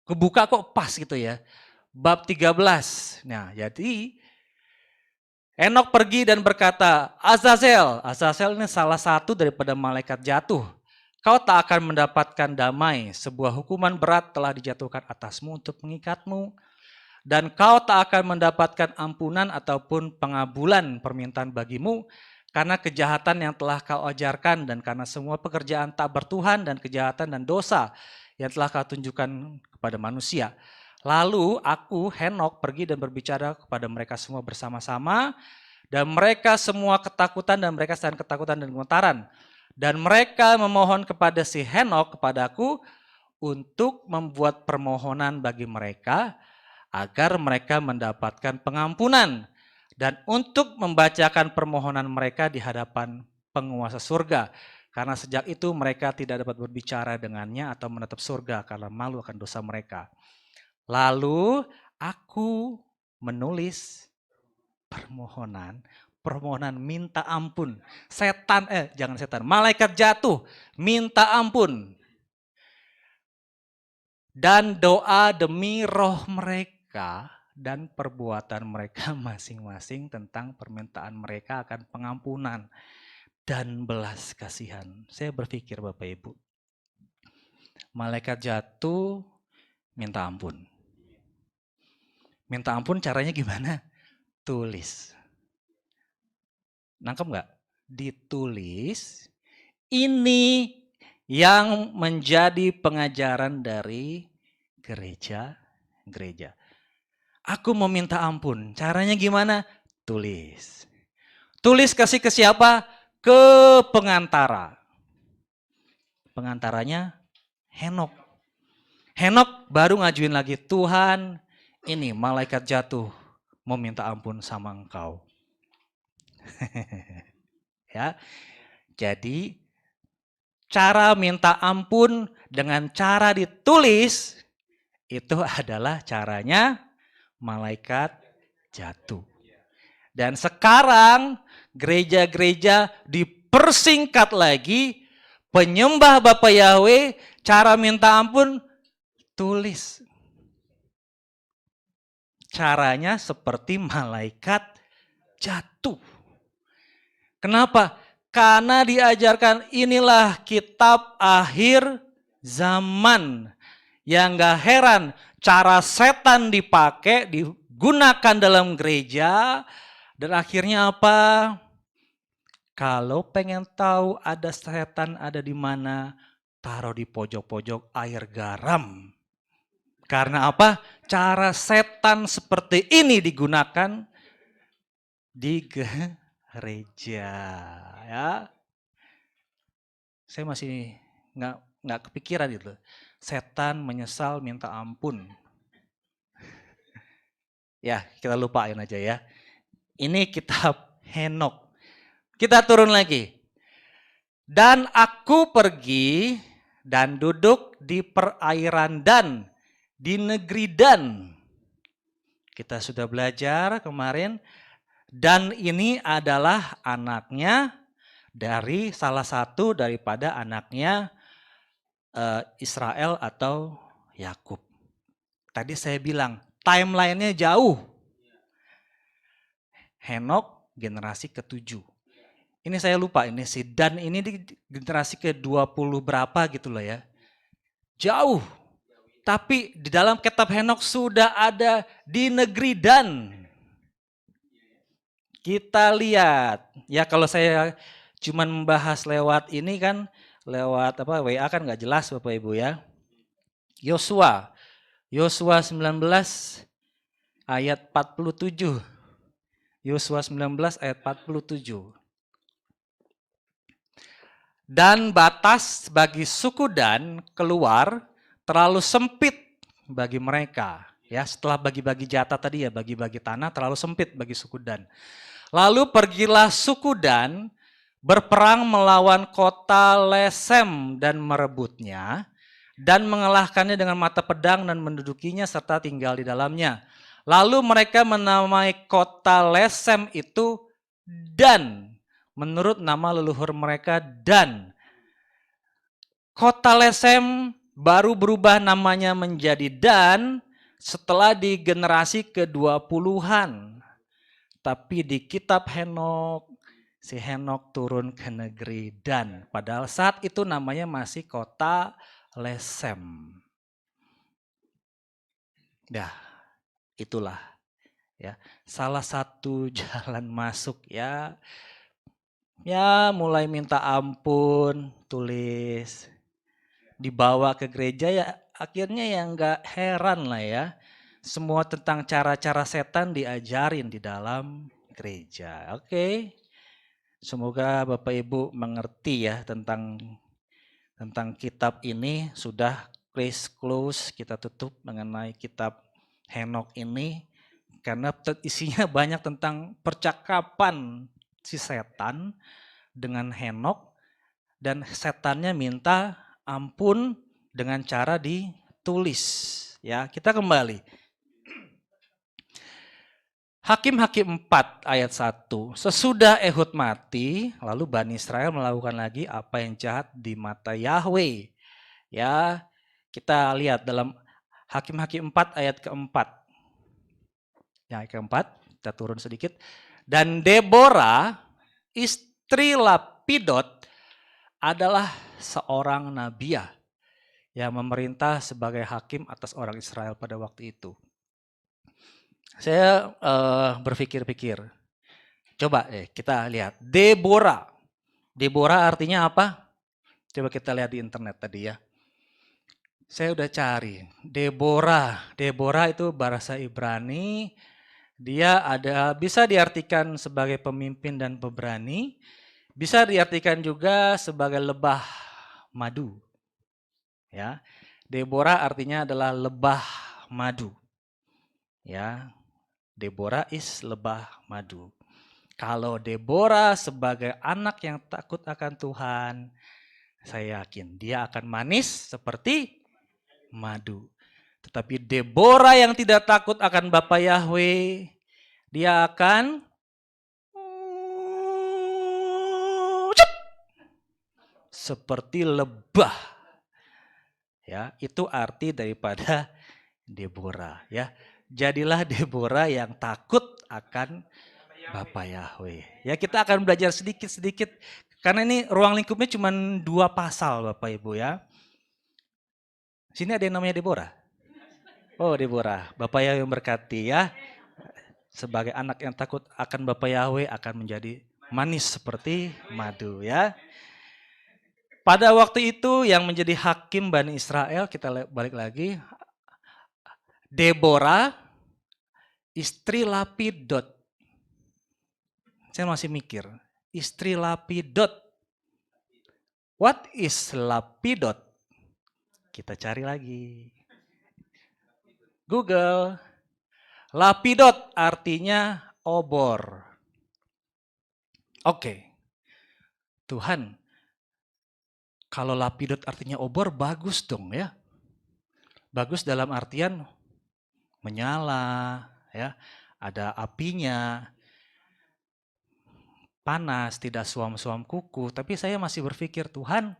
kebuka kok pas gitu ya. Bab 13. Nah, jadi Henok pergi dan berkata, Azazel ini salah satu daripada malaikat jatuh. Kau tak akan mendapatkan damai, sebuah hukuman berat telah dijatuhkan atasmu untuk mengikatmu. Dan kau tak akan mendapatkan ampunan ataupun pengabulan permintaan bagimu, karena kejahatan yang telah kau ajarkan dan karena semua pekerjaan tak bertuhan dan kejahatan dan dosa yang telah kau tunjukkan kepada manusia. Lalu aku, Henok, pergi dan berbicara kepada mereka semua bersama-sama, dan mereka semua ketakutan dan mereka sedang ketakutan dan gemetaran. Dan mereka memohon kepada si Henok, kepadaku, untuk membuat permohonan bagi mereka, agar mereka mendapatkan pengampunan. Dan untuk membacakan permohonan mereka di hadapan penguasa surga. Karena sejak itu mereka tidak dapat berbicara dengannya atau menatap surga karena malu akan dosa mereka. Lalu aku menulis permohonan minta ampun. Malaikat jatuh minta ampun. Dan doa demi roh mereka dan perbuatan mereka masing-masing tentang permintaan mereka akan pengampunan dan belas kasihan. Saya berpikir Bapak Ibu, malaikat jatuh minta ampun. Minta ampun caranya gimana? Tulis. Nangkep nggak? Ditulis, ini yang menjadi pengajaran dari gereja. Aku meminta ampun. Caranya gimana? Tulis. Tulis kasih ke siapa? Ke pengantara. Pengantaranya Henok. Henok baru ngajuin lagi, Tuhan, ini malaikat jatuh meminta ampun sama engkau. Ya. Jadi cara minta ampun dengan cara ditulis itu adalah caranya malaikat jatuh. Dan sekarang gereja-gereja dipersingkat lagi, penyembah Bapa Yahweh, cara minta ampun tulis. Caranya seperti malaikat jatuh. Kenapa? Karena diajarkan inilah kitab akhir zaman. Yang gak heran cara setan dipakai, digunakan dalam gereja. Dan akhirnya apa? Kalau pengen tahu ada setan ada di mana, taruh di pojok-pojok air garam. Karena apa? Cara setan seperti ini digunakan di gereja, ya. Saya masih nggak kepikiran itu. Setan menyesal minta ampun. Ya, kita lupain aja ya. Ini kitab Henok. Kita turun lagi. Dan aku pergi dan duduk di perairan Dan, di negeri Dan. Kita sudah belajar kemarin. Dan ini adalah anaknya dari salah satu daripada anaknya Israel atau Yakub. Tadi saya bilang timeline-nya jauh. Henok generasi ke-7. Ini saya lupa ini si Dan ini di generasi ke-20 berapa gitu loh ya. Jauh. Tapi di dalam kitab Henok sudah ada di negeri Dan. Kita lihat, ya kalau saya cuma membahas lewat ini kan, lewat apa WA kan nggak jelas Bapak Ibu ya. Yosua 19 ayat 47. Yosua 19 ayat 47. Dan batas bagi suku Dan keluar terlalu sempit bagi mereka. Ya, setelah bagi-bagi jatah tadi ya, bagi-bagi tanah terlalu sempit bagi suku Dan. Lalu pergilah suku Dan berperang melawan kota Lesem dan merebutnya dan mengalahkannya dengan mata pedang dan mendudukinya serta tinggal di dalamnya. Lalu mereka menamai kota Lesem itu Dan, menurut nama leluhur mereka Dan. Kota Lesem baru berubah namanya menjadi Dan setelah di generasi ke-20-an. Tapi di kitab Henok, si Henok turun ke negeri Dan. Padahal saat itu namanya masih kota Lesem. Dah, itulah ya salah satu jalan masuk ya. Ya mulai minta ampun, tulis, dibawa ke gereja ya akhirnya ya nggak heran lah ya. Semua tentang cara-cara setan diajarin di dalam gereja. Oke. Semoga Bapak Ibu mengerti ya tentang kitab ini. Sudah close kita tutup mengenai kitab Henok ini. Karena isinya banyak tentang percakapan si setan dengan Henok. Dan setannya minta ampun dengan cara ditulis. Ya, kita kembali. Hakim-Hakim 4 ayat 1. Sesudah Ehud mati, lalu Bani Israel melakukan lagi apa yang jahat di mata Yahweh. Ya, kita lihat dalam Hakim-Hakim 4 ayat keempat. Ya, ayat keempat, kita turun sedikit. Dan Deborah, istri Lapidot, adalah seorang nabiah yang memerintah sebagai hakim atas orang Israel pada waktu itu. Saya berpikir-pikir, Coba kita lihat. Deborah. Deborah artinya apa? Coba kita lihat di internet tadi ya. Saya udah cari. Deborah. Deborah itu bahasa Ibrani. Dia bisa diartikan sebagai pemimpin dan pemberani. Bisa diartikan juga sebagai lebah madu. Ya. Deborah artinya adalah lebah madu. Ya. Deborah is lebah madu. Kalau Deborah sebagai anak yang takut akan Tuhan, saya yakin dia akan manis seperti madu. Tetapi Deborah yang tidak takut akan Bapa Yahweh, dia akan seperti lebah. Ya, itu arti daripada Deborah, ya. Jadilah Deborah yang takut akan Bapa Yahweh. Ya, kita akan belajar sedikit-sedikit karena ini ruang lingkupnya cuma 2 pasal Bapak Ibu ya. Sini ada yang namanya Deborah. Oh, Deborah. Bapak Yahweh memberkati ya. Sebagai anak yang takut akan Bapa Yahweh akan menjadi manis seperti madu ya. Pada waktu itu yang menjadi hakim Bani Israel, kita balik lagi. Deborah, istri Lapidot. Saya masih mikir, istri Lapidot. What is Lapidot? Kita cari lagi. Google. Lapidot artinya obor. Oke. Tuhan, kalau lapidot artinya obor, bagus dong ya. Bagus dalam artian menyala, ya, ada apinya, panas, tidak suam-suam kuku. Tapi saya masih berpikir, Tuhan,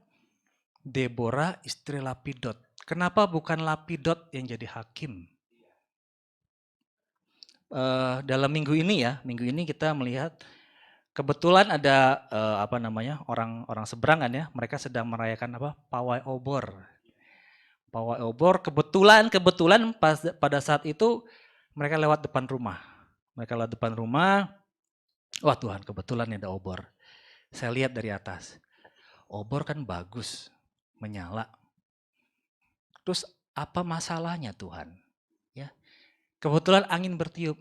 Deborah istri Lapidot. Kenapa bukan Lapidot yang jadi hakim? Dalam minggu ini kita melihat kebetulan ada orang seberangan ya, mereka sedang merayakan pawai obor. Pawai obor kebetulan pada saat itu mereka lewat depan rumah. Wah Tuhan, kebetulan ada obor. Saya lihat dari atas. Obor kan bagus, menyala. Terus apa masalahnya Tuhan? Ya. Kebetulan angin bertiup.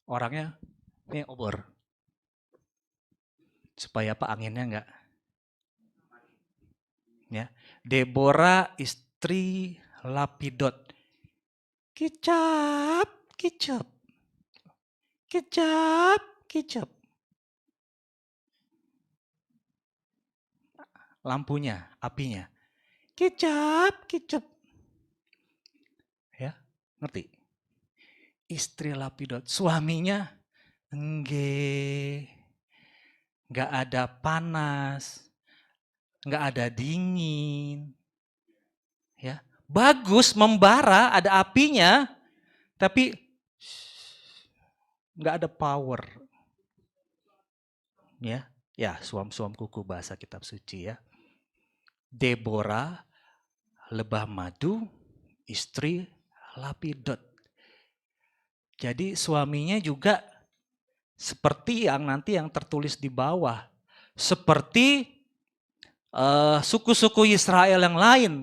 Orangnya ini obor. Supaya anginnya enggak. Ya. Deborah istri Lapidot. Kicap. Lampunya, apinya. Kicap. Ya, ngerti? Istri Lapidot, suaminya enggak ada panas, enggak ada dingin. Ya, bagus membara, ada apinya, tapi enggak ada power. Ya, suam-suam kuku bahasa kitab suci ya. Deborah, lebah madu, istri Lapidot. Jadi suaminya juga seperti yang tertulis di bawah. Seperti suku-suku Israel yang lain.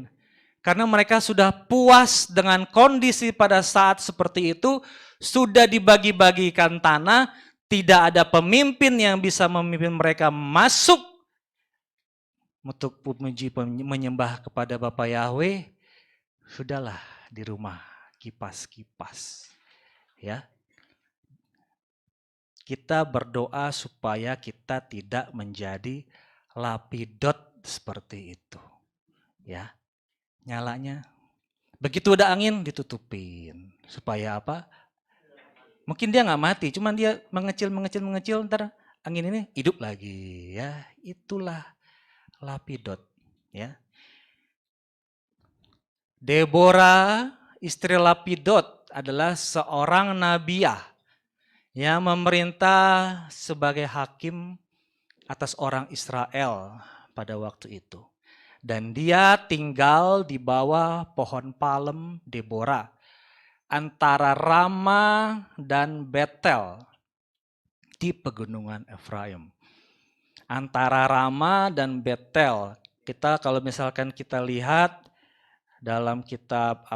Karena mereka sudah puas dengan kondisi pada saat seperti itu. Sudah dibagi-bagikan tanah. Tidak ada pemimpin yang bisa memimpin mereka masuk untuk menyembah kepada Bapa Yahweh. Sudahlah di rumah kipas-kipas. Ya. Kita berdoa supaya kita tidak menjadi Lapidot seperti itu. Ya. Nyalanya begitu ada angin ditutupin. Supaya apa? Mungkin dia nggak mati, cuman dia mengecil, ntar angin ini hidup lagi. Ya, itulah Lapidot. Ya. Deborah, istri Lapidot adalah seorang nabiah yang memerintah sebagai hakim atas orang Israel pada waktu itu. Dan dia tinggal di bawah pohon palem Deborah. antara Rama dan Betel di pegunungan Efraim. Antara Rama dan Betel. Kita kalau misalkan kita lihat dalam kitab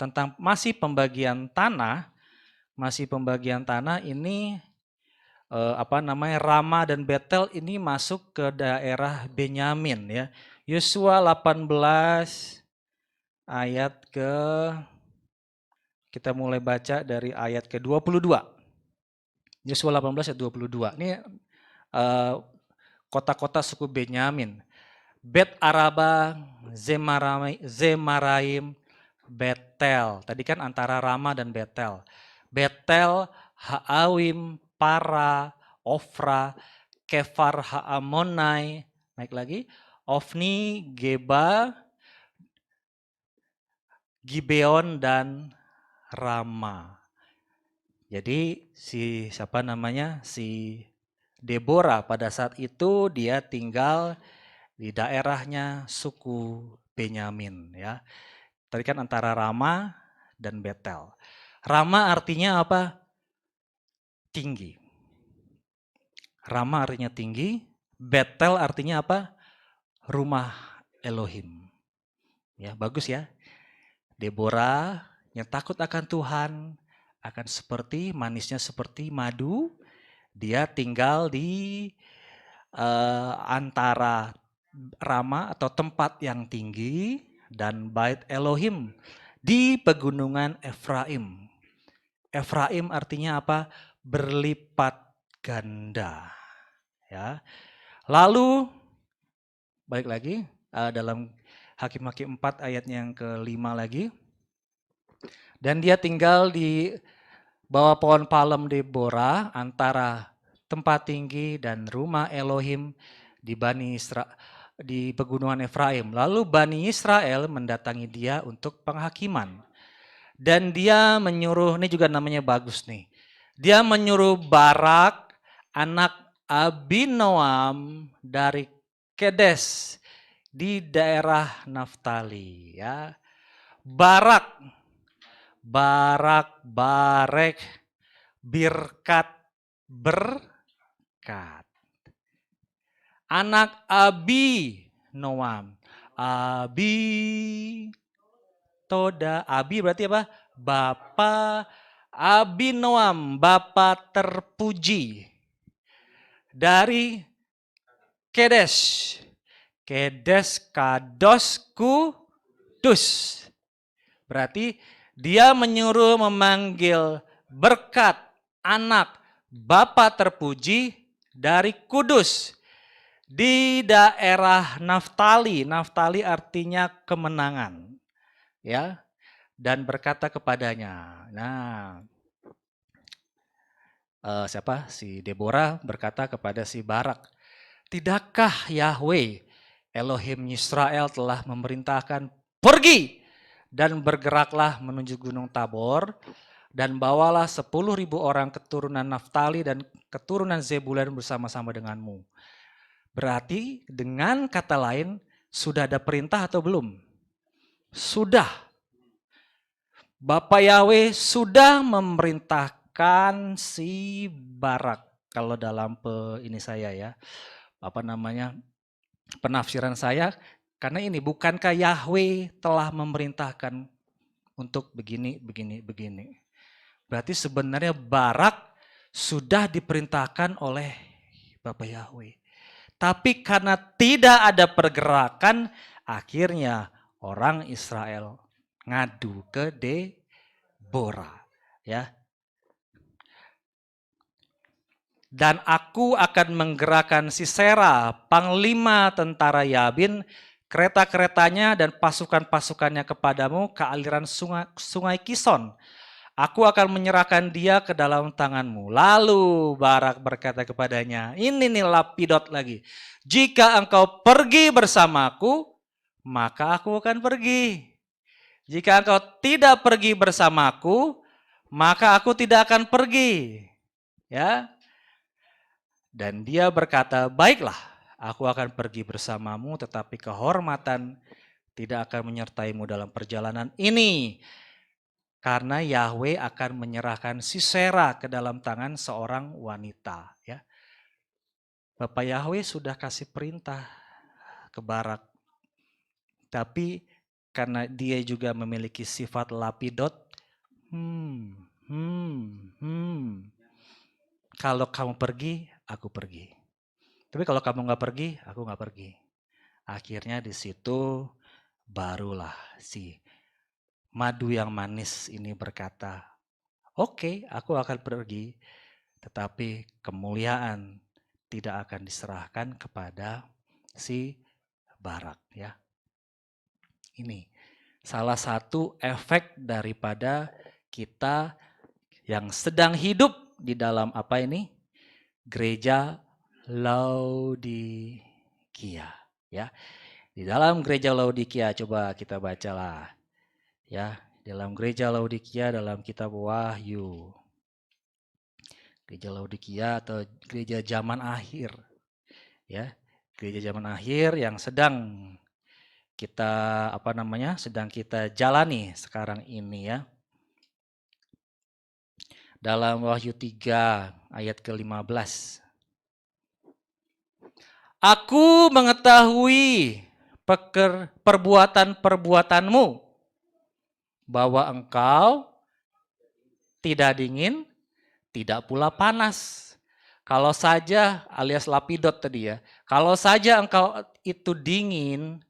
tentang masih pembagian tanah ini Rama dan Betel ini masuk ke daerah Benyamin ya. Yosua 18 ayat kita mulai baca dari ayat ke-22. Yosua 18 ayat 22. Ini kota-kota suku Benyamin. Bet Araba, Zemaraim, Betel. Tadi kan antara Rama dan Betel. Betel, Haawim, Para, Ofra, Kefar Haamonai, naik lagi, Ofni, Geba, Gibeon, dan Rama. Jadi si Deborah pada saat itu dia tinggal di daerahnya suku Benyamin ya. Tadi kan antara Rama dan Betel. Rama artinya apa? Tinggi. Rama artinya tinggi, Betel artinya apa? Rumah Elohim. Ya, bagus ya. Deborah yang takut akan Tuhan, akan manisnya seperti madu. Dia tinggal di antara Rama atau tempat yang tinggi dan Bait Elohim di pegunungan Efraim. Efraim artinya apa? Berlipat ganda. Ya. Lalu balik lagi dalam Hakim-Hakim 4 ayatnya yang ke-5 lagi. Dan dia tinggal di bawah pohon palem Deborah antara tempat tinggi dan rumah Elohim di di pegunungan Efraim. Lalu Bani Israel mendatangi dia untuk penghakiman. Dan dia menyuruh, ini juga namanya bagus nih. Dia menyuruh Barak, anak Abinoam dari Kedes di daerah Naftali. Ya. Barek, Birkat, berkat. Anak Abinoam, Abi berarti apa? Bapa. Abinoam, Bapa terpuji. Dari Kedes. Kedes, Kados, Kudus. Berarti dia menyuruh memanggil berkat anak Bapa terpuji dari Kudus. Di daerah Naftali. Naftali artinya kemenangan. Ya, dan berkata kepadanya. Nah, si Deborah berkata kepada si Barak, tidakkah Yahweh Elohim Israel telah memerintahkan pergi dan bergeraklah menuju Gunung Tabor dan bawalah 10.000 orang keturunan Naftali dan keturunan Zebulun bersama-sama denganmu. Berarti dengan kata lain sudah ada perintah atau belum? Sudah. Bapak Yahweh sudah memerintahkan si Barak. Kalau dalam penafsiran saya, karena ini bukankah Yahweh telah memerintahkan untuk begini. Berarti sebenarnya Barak sudah diperintahkan oleh Bapak Yahweh. Tapi karena tidak ada pergerakan, akhirnya orang Israel ngadu ke Deborah, ya. Dan aku akan menggerakkan Sisera, panglima tentara Yabin, kereta-keretanya dan pasukan-pasukannya kepadamu ke aliran sungai Kison. Aku akan menyerahkan dia ke dalam tanganmu. Lalu Barak berkata kepadanya, ini nih lapidot lagi. Jika engkau pergi bersamaku, maka aku akan pergi. Jika engkau tidak pergi bersamaku, maka aku tidak akan pergi. Ya. Dan dia berkata, baiklah, aku akan pergi bersamamu, tetapi kehormatan tidak akan menyertaimu dalam perjalanan ini. Karena Yahweh akan menyerahkan Sisera ke dalam tangan seorang wanita. Ya, Bapak Yahweh sudah kasih perintah ke Barak. Tapi karena dia juga memiliki sifat lapidot, kalau kamu pergi, aku pergi. Tapi kalau kamu nggak pergi, aku nggak pergi. Akhirnya di situ barulah si madu yang manis ini berkata, oke, aku akan pergi, tetapi kemuliaan tidak akan diserahkan kepada si Barak. Ya, ini salah satu efek daripada kita yang sedang hidup di dalam apa ini? Gereja Laodikia. Ya, di dalam gereja Laodikia coba kita bacalah. Ya, dalam gereja Laodikia dalam kitab Wahyu. Gereja Laodikia atau gereja zaman akhir. Ya, gereja zaman akhir yang sedang kita sedang kita jalani sekarang ini ya. Dalam Wahyu 3 ayat ke-15. Aku mengetahui perbuatan-perbuatanmu, bahwa engkau tidak dingin, tidak pula panas. Kalau saja, alias lapidot tadi ya, kalau saja engkau itu dingin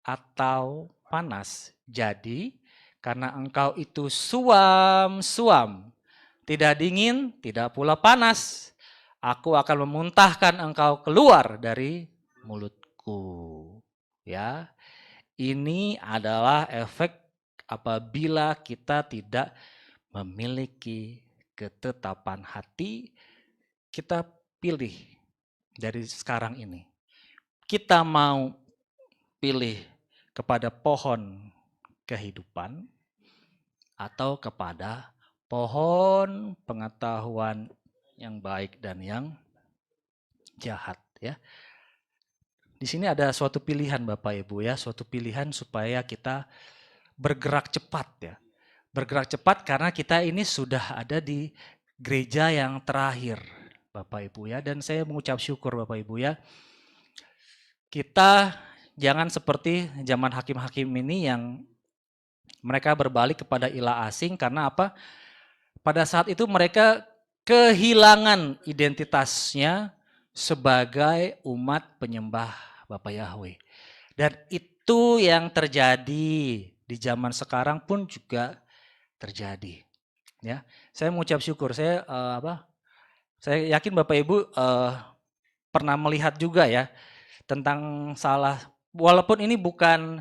atau panas, jadi karena engkau itu suam-suam, tidak dingin, tidak pula panas, aku akan memuntahkan engkau keluar dari mulutku. Ya, ini adalah efek apabila kita tidak memiliki ketetapan hati. Kita pilih dari sekarang ini. Kita mau pilih kepada pohon kehidupan atau kepada pohon pengetahuan yang baik dan yang jahat ya. Di sini ada suatu pilihan Bapak Ibu ya, suatu pilihan supaya kita bergerak cepat ya. Bergerak cepat karena kita ini sudah ada di gereja yang terakhir Bapak Ibu ya, dan saya mengucap syukur Bapak Ibu ya. Kita jangan seperti zaman hakim-hakim ini yang mereka berbalik kepada ilah asing karena apa? Pada saat itu mereka kehilangan identitasnya sebagai umat penyembah Bapa Yahweh. Dan itu yang terjadi di zaman sekarang pun juga terjadi. Ya, saya mengucap syukur. Saya yakin Bapak Ibu pernah melihat juga ya tentang walaupun ini bukan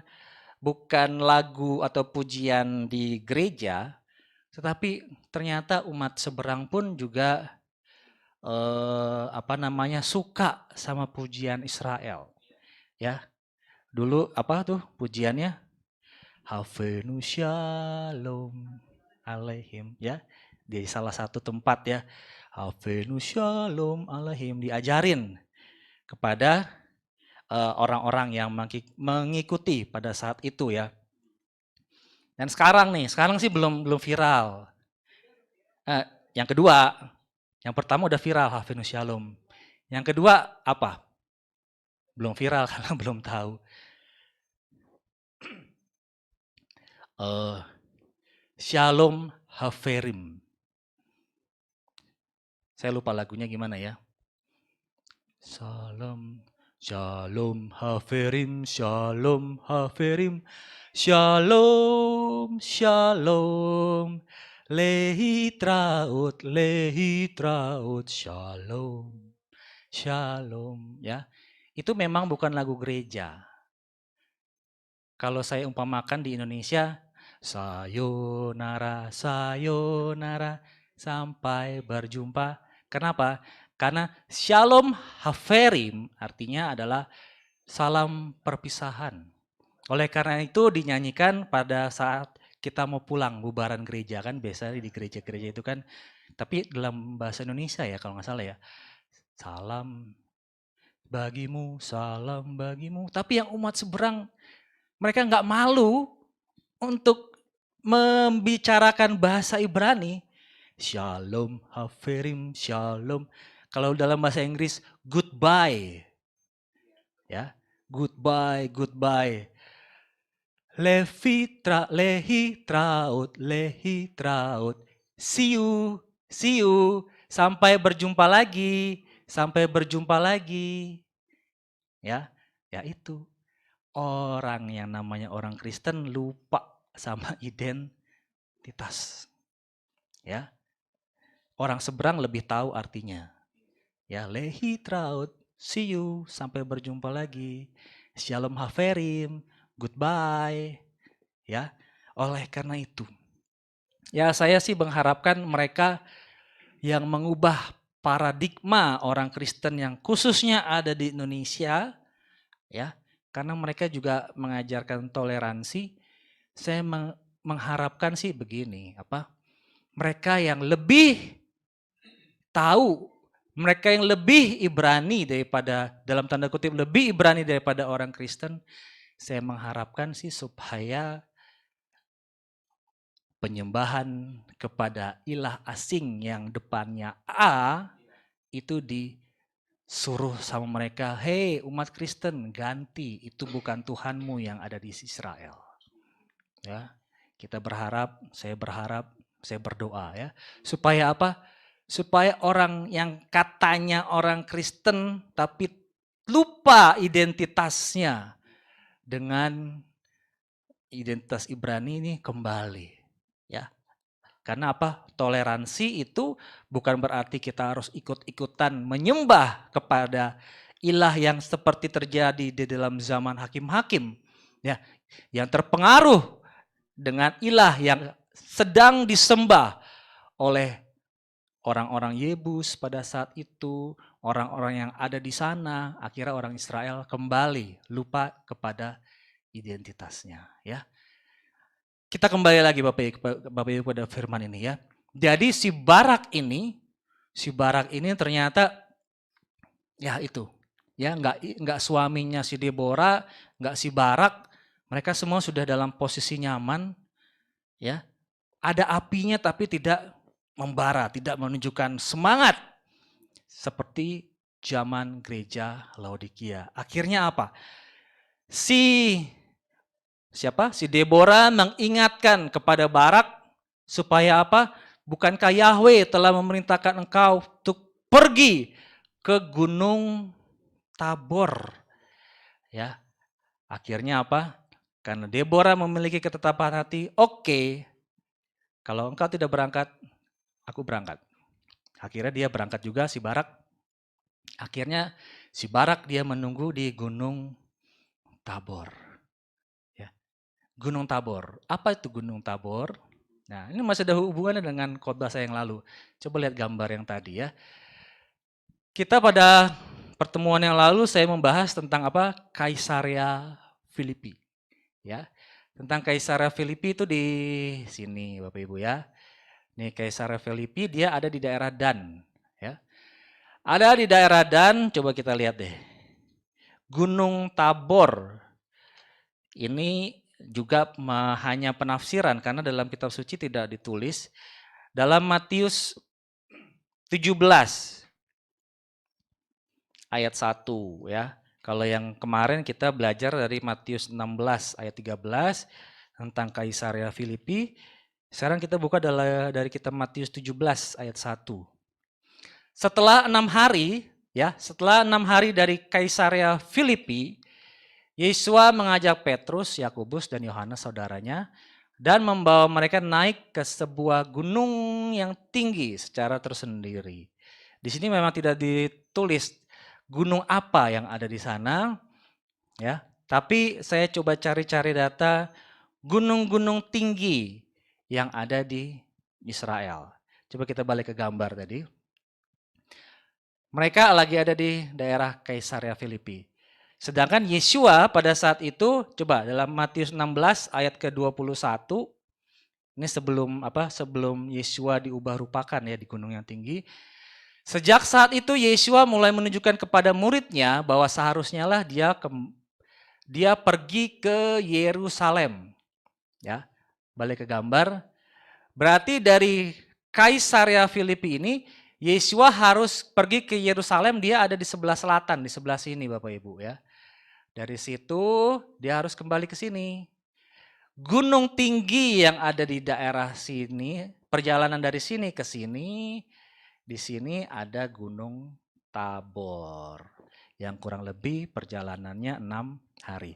lagu atau pujian di gereja, tetapi ternyata umat seberang pun juga suka sama pujian Israel. Ya, dulu apa tuh pujiannya? Havenu Shalom Alaihim ya, di salah satu tempat ya. Havenu Shalom Alaihim diajarin kepada orang-orang yang mengikuti pada saat itu ya. Dan sekarang sih belum viral. Yang kedua, yang pertama udah viral Havenu Shalom. Yang kedua apa? Belum viral karena belum tahu. Shalom Haverim. Saya lupa lagunya gimana ya. Shalom, Shalom Haverim, Shalom Haverim, Shalom, Shalom, Lehitraut, Lehitraut, Shalom, Shalom. Ya, itu memang bukan lagu gereja. Kalau saya umpamakan di Indonesia, sayonara, sayonara, sampai berjumpa. Kenapa? Karena Shalom Haverim artinya adalah salam perpisahan. Oleh karena itu dinyanyikan pada saat kita mau pulang bubaran gereja kan, biasanya di gereja-gereja itu kan. Tapi dalam bahasa Indonesia ya kalau nggak salah ya, salam bagimu, salam bagimu. Tapi yang umat seberang mereka nggak malu untuk membicarakan bahasa Ibrani, shalom, haverim, shalom. Kalau dalam bahasa Inggris, goodbye. Ya, goodbye, goodbye. Lehi traut. See you. Sampai berjumpa lagi. Ya, ya itu. Orang yang namanya orang Kristen lupa sama identitas. Ya. Orang seberang lebih tahu artinya. Ya, lehi traut, see you, sampai berjumpa lagi. Shalom haverim, goodbye. Ya. Oleh karena itu, ya saya sih mengharapkan mereka yang mengubah paradigma orang Kristen yang khususnya ada di Indonesia, ya, karena mereka juga mengajarkan toleransi. Saya mengharapkan sih begini, mereka yang lebih tahu, mereka yang lebih Ibrani daripada, dalam tanda kutip lebih Ibrani daripada orang Kristen, saya mengharapkan sih supaya penyembahan kepada ilah asing yang depannya A itu disuruh sama mereka, hei umat Kristen ganti, itu bukan Tuhanmu yang ada di Israel. Ya, kita berharap, saya berdoa ya, supaya apa? Supaya orang yang katanya orang Kristen tapi lupa identitasnya dengan identitas Ibrani ini kembali, ya. Karena apa? Toleransi itu bukan berarti kita harus ikut-ikutan menyembah kepada ilah yang seperti terjadi di dalam zaman hakim-hakim, ya, yang terpengaruh dengan ilah yang sedang disembah oleh orang-orang Yebus pada saat itu, orang-orang yang ada di sana, akhirnya orang Israel kembali lupa kepada identitasnya, ya. Kita kembali lagi Bapak Ibu pada firman ini ya. Jadi si Barak ini ternyata ya itu, ya nggak suaminya si Deborah, nggak si Barak, mereka semua sudah dalam posisi nyaman, ya. Ada apinya tapi tidak membara, tidak menunjukkan semangat seperti zaman gereja Laodikia. Akhirnya apa? Si Deborah mengingatkan kepada Barak supaya apa? Bukankah Yahweh telah memerintahkan engkau untuk pergi ke Gunung Tabor? Ya. Akhirnya apa? Karena Deborah memiliki ketetapan hati, oke, kalau engkau tidak berangkat, aku berangkat. Akhirnya dia berangkat juga si Barak. Akhirnya si Barak dia menunggu di Gunung Tabor. Ya. Gunung Tabor. Apa itu Gunung Tabor? Nah, ini masih ada hubungannya dengan khotbah saya yang lalu. Coba lihat gambar yang tadi ya. Kita pada pertemuan yang lalu saya membahas tentang apa? Kaisarea Filipi. Ya. Tentang Kaisarea Filipi itu di sini Bapak Ibu ya. Nih Kaisarea Filipi dia ada di daerah Dan, ya. Ada di daerah Dan, coba kita lihat deh. Gunung Tabor. Ini juga hanya penafsiran karena dalam kitab suci tidak ditulis. Dalam Matius 17 ayat 1 ya. Kalau yang kemarin kita belajar dari Matius 16 ayat 13 tentang Kaisarea Filipi. Sekarang kita buka dari kitab Matius 17 ayat 1. Setelah 6 hari, ya, setelah 6 hari dari Kaisarea Filipi, Yesua mengajak Petrus, Yakobus dan Yohanes saudaranya dan membawa mereka naik ke sebuah gunung yang tinggi secara tersendiri. Di sini memang tidak ditulis gunung apa yang ada di sana, ya. Tapi saya coba cari-cari data gunung-gunung tinggi yang ada di Israel. Coba kita balik ke gambar tadi. Mereka lagi ada di daerah Kaisarea Filipi. Sedangkan Yesua pada saat itu, coba dalam Matius 16 ayat ke-21, ini sebelum Yesua diubah rupakan ya di gunung yang tinggi. Sejak saat itu Yesua mulai menunjukkan kepada muridnya bahwa seharusnya lah dia pergi ke Yerusalem. Ya. Balik ke gambar. Berarti dari Kaisarea Filipi ini, Yesua harus pergi ke Yerusalem, dia ada di sebelah selatan, di sebelah sini Bapak Ibu ya. Dari situ dia harus kembali ke sini. Gunung tinggi yang ada di daerah sini, perjalanan dari sini ke sini, di sini ada Gunung Tabor. Yang kurang lebih perjalanannya 6 hari.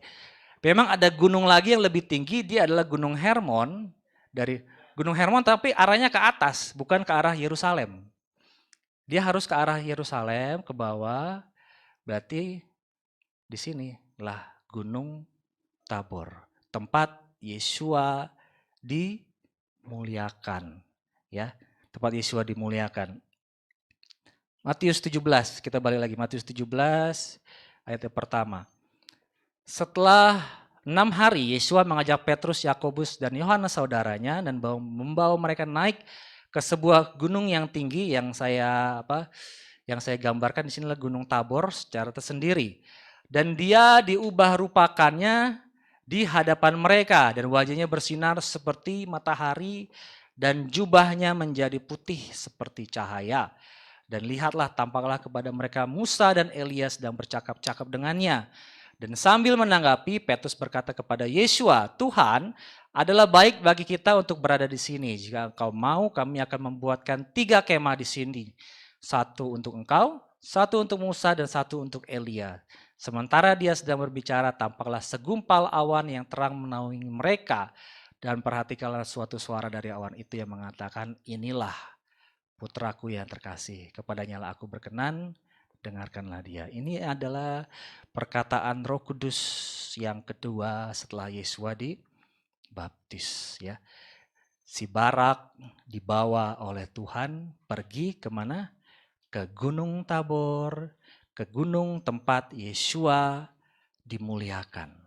Memang ada gunung lagi yang lebih tinggi, dia adalah Gunung Hermon. Dari Gunung Hermon tapi arahnya ke atas, bukan ke arah Yerusalem. Dia harus ke arah Yerusalem, ke bawah, berarti di sini lah Gunung Tabor. Tempat Yesua dimuliakan. Ya, tempat Yesua dimuliakan. Matius 17, kita balik lagi, Matius 17 ayat yang pertama. Setelah 6 hari, Yesua mengajak Petrus, Yakobus, dan Yohanes saudaranya dan membawa mereka naik ke sebuah gunung yang tinggi yang saya gambarkan di sini adalah Gunung Tabor secara tersendiri. Dan dia diubah rupakannya di hadapan mereka dan wajahnya bersinar seperti matahari dan jubahnya menjadi putih seperti cahaya. Dan lihatlah tampaklah kepada mereka Musa dan Elia sedang bercakap-cakap dengannya. Dan sambil menanggapi, Petrus berkata kepada Yesua, Tuhan, adalah baik bagi kita untuk berada di sini. Jika engkau mau, kami akan membuatkan 3 kemah di sini. 1 untuk engkau, 1 untuk Musa, dan 1 untuk Elia. Sementara dia sedang berbicara, tampaklah segumpal awan yang terang menaungi mereka. Dan perhatikanlah suatu suara dari awan itu yang mengatakan, inilah putraku yang terkasih, kepadanya lah aku berkenan, dengarkanlah dia. Ini adalah perkataan Roh Kudus yang kedua setelah Yesua dibaptis ya. Si Barak dibawa oleh Tuhan pergi kemana? Ke Gunung Tabor, ke gunung tempat Yesua dimuliakan.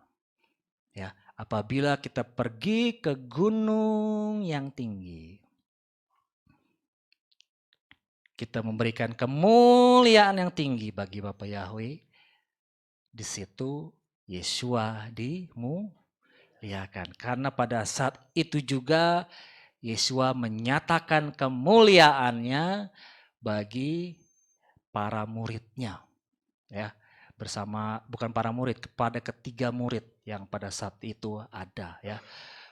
Ya, apabila kita pergi ke gunung yang tinggi, kita memberikan kemuliaan yang tinggi bagi Bapa Yahweh. Di situ Yesua dimuliakan. Karena pada saat itu juga Yesua menyatakan kemuliaannya bagi para muridnya. Ya, bukan para murid, kepada ketiga murid yang pada saat itu ada ya.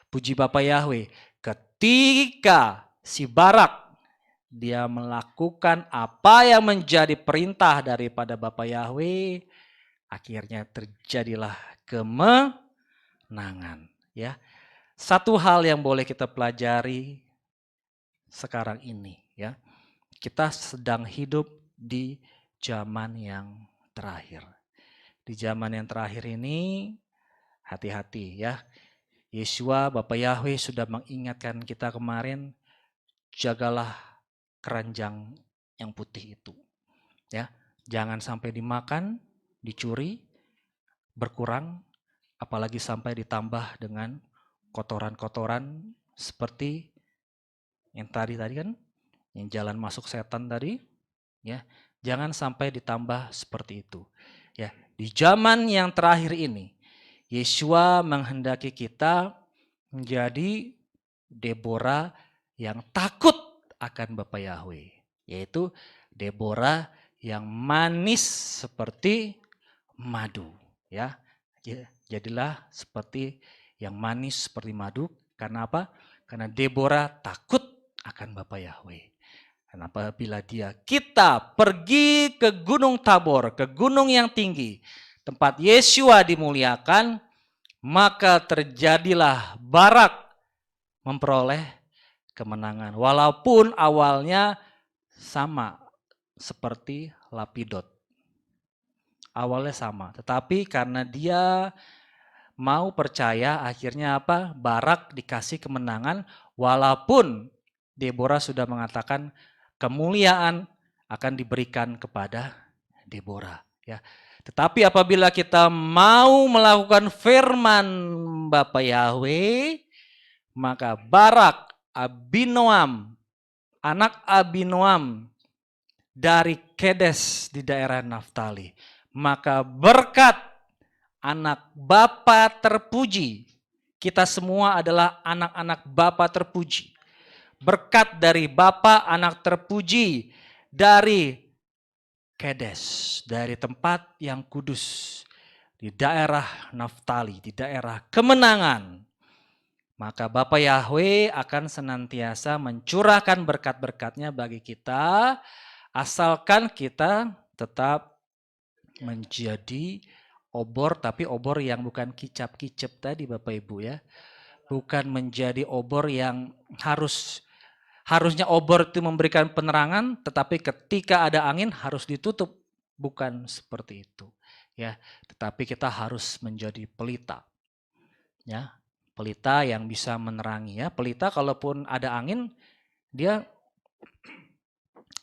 Puji Bapa Yahweh, ketika si Barak dia melakukan apa yang menjadi perintah daripada Bapa Yahweh, akhirnya terjadilah kemenangan ya. Satu hal yang boleh kita pelajari sekarang ini ya. Kita sedang hidup di zaman yang terakhir. Di zaman yang terakhir ini hati-hati ya. Yesua Bapa Yahweh sudah mengingatkan kita kemarin, jagalah keranjang yang putih itu. Ya, jangan sampai dimakan, dicuri, berkurang, apalagi sampai ditambah dengan kotoran-kotoran seperti yang tadi kan, yang jalan masuk setan tadi, ya. Jangan sampai ditambah seperti itu. Ya, di zaman yang terakhir ini, Yesua menghendaki kita menjadi Deborah yang takut akan Bapa Yahweh, yaitu Deborah yang manis seperti madu ya. Jadilah seperti yang manis seperti madu. Karena apa? Karena Deborah takut akan Bapa Yahweh. Dan apabila kita pergi ke Gunung Tabor, ke gunung yang tinggi, tempat Yesua dimuliakan, maka terjadilah Barak memperoleh kemenangan. Walaupun awalnya sama seperti Lapidot. Awalnya sama, tetapi karena dia mau percaya, akhirnya apa? Barak dikasih kemenangan walaupun Deborah sudah mengatakan kemuliaan akan diberikan kepada Deborah ya. Tetapi apabila kita mau melakukan firman Bapa Yahweh, maka Barak Abinoam, anak Abinoam dari Kedes di daerah Naftali, maka berkat anak Bapa terpuji Kita semua adalah anak-anak Bapa terpuji. Berkat dari Bapa anak terpuji dari Kedes, dari tempat yang kudus, di daerah Naftali, di daerah kemenangan. Maka Bapa Yahweh akan senantiasa mencurahkan berkat-berkatnya bagi kita, asalkan kita tetap menjadi obor, tapi obor yang bukan kicap-kicap tadi Bapak Ibu ya. Bukan menjadi obor yang harusnya obor itu memberikan penerangan, tetapi ketika ada angin harus ditutup. Bukan seperti itu. Ya, tetapi kita harus menjadi pelita. Ya, pelita yang bisa menerangi ya. Pelita kalaupun ada angin, dia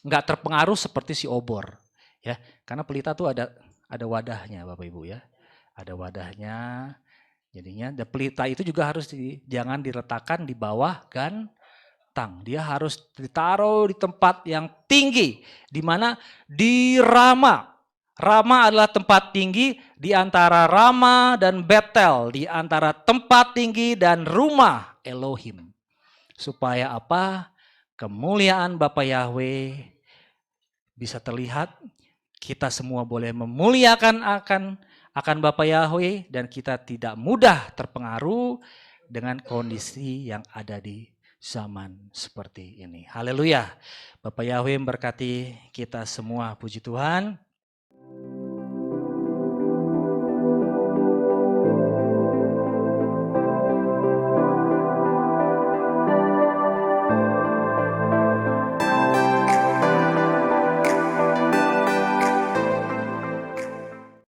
nggak terpengaruh seperti si obor. Ya, karena pelita tuh ada wadahnya Bapak Ibu ya. Ada wadahnya. Jadinya pelita itu juga harus jangan diletakkan di bawah gantang. Dia harus ditaruh di tempat yang tinggi, di mana di Rama. Rama adalah tempat tinggi di antara Rama dan Betel, di antara tempat tinggi dan rumah Elohim. Supaya apa? Kemuliaan Bapa Yahweh bisa terlihat, kita semua boleh memuliakan akan Bapa Yahweh dan kita tidak mudah terpengaruh dengan kondisi yang ada di zaman seperti ini. Haleluya. Bapak Yahweh memberkati kita semua, puji Tuhan.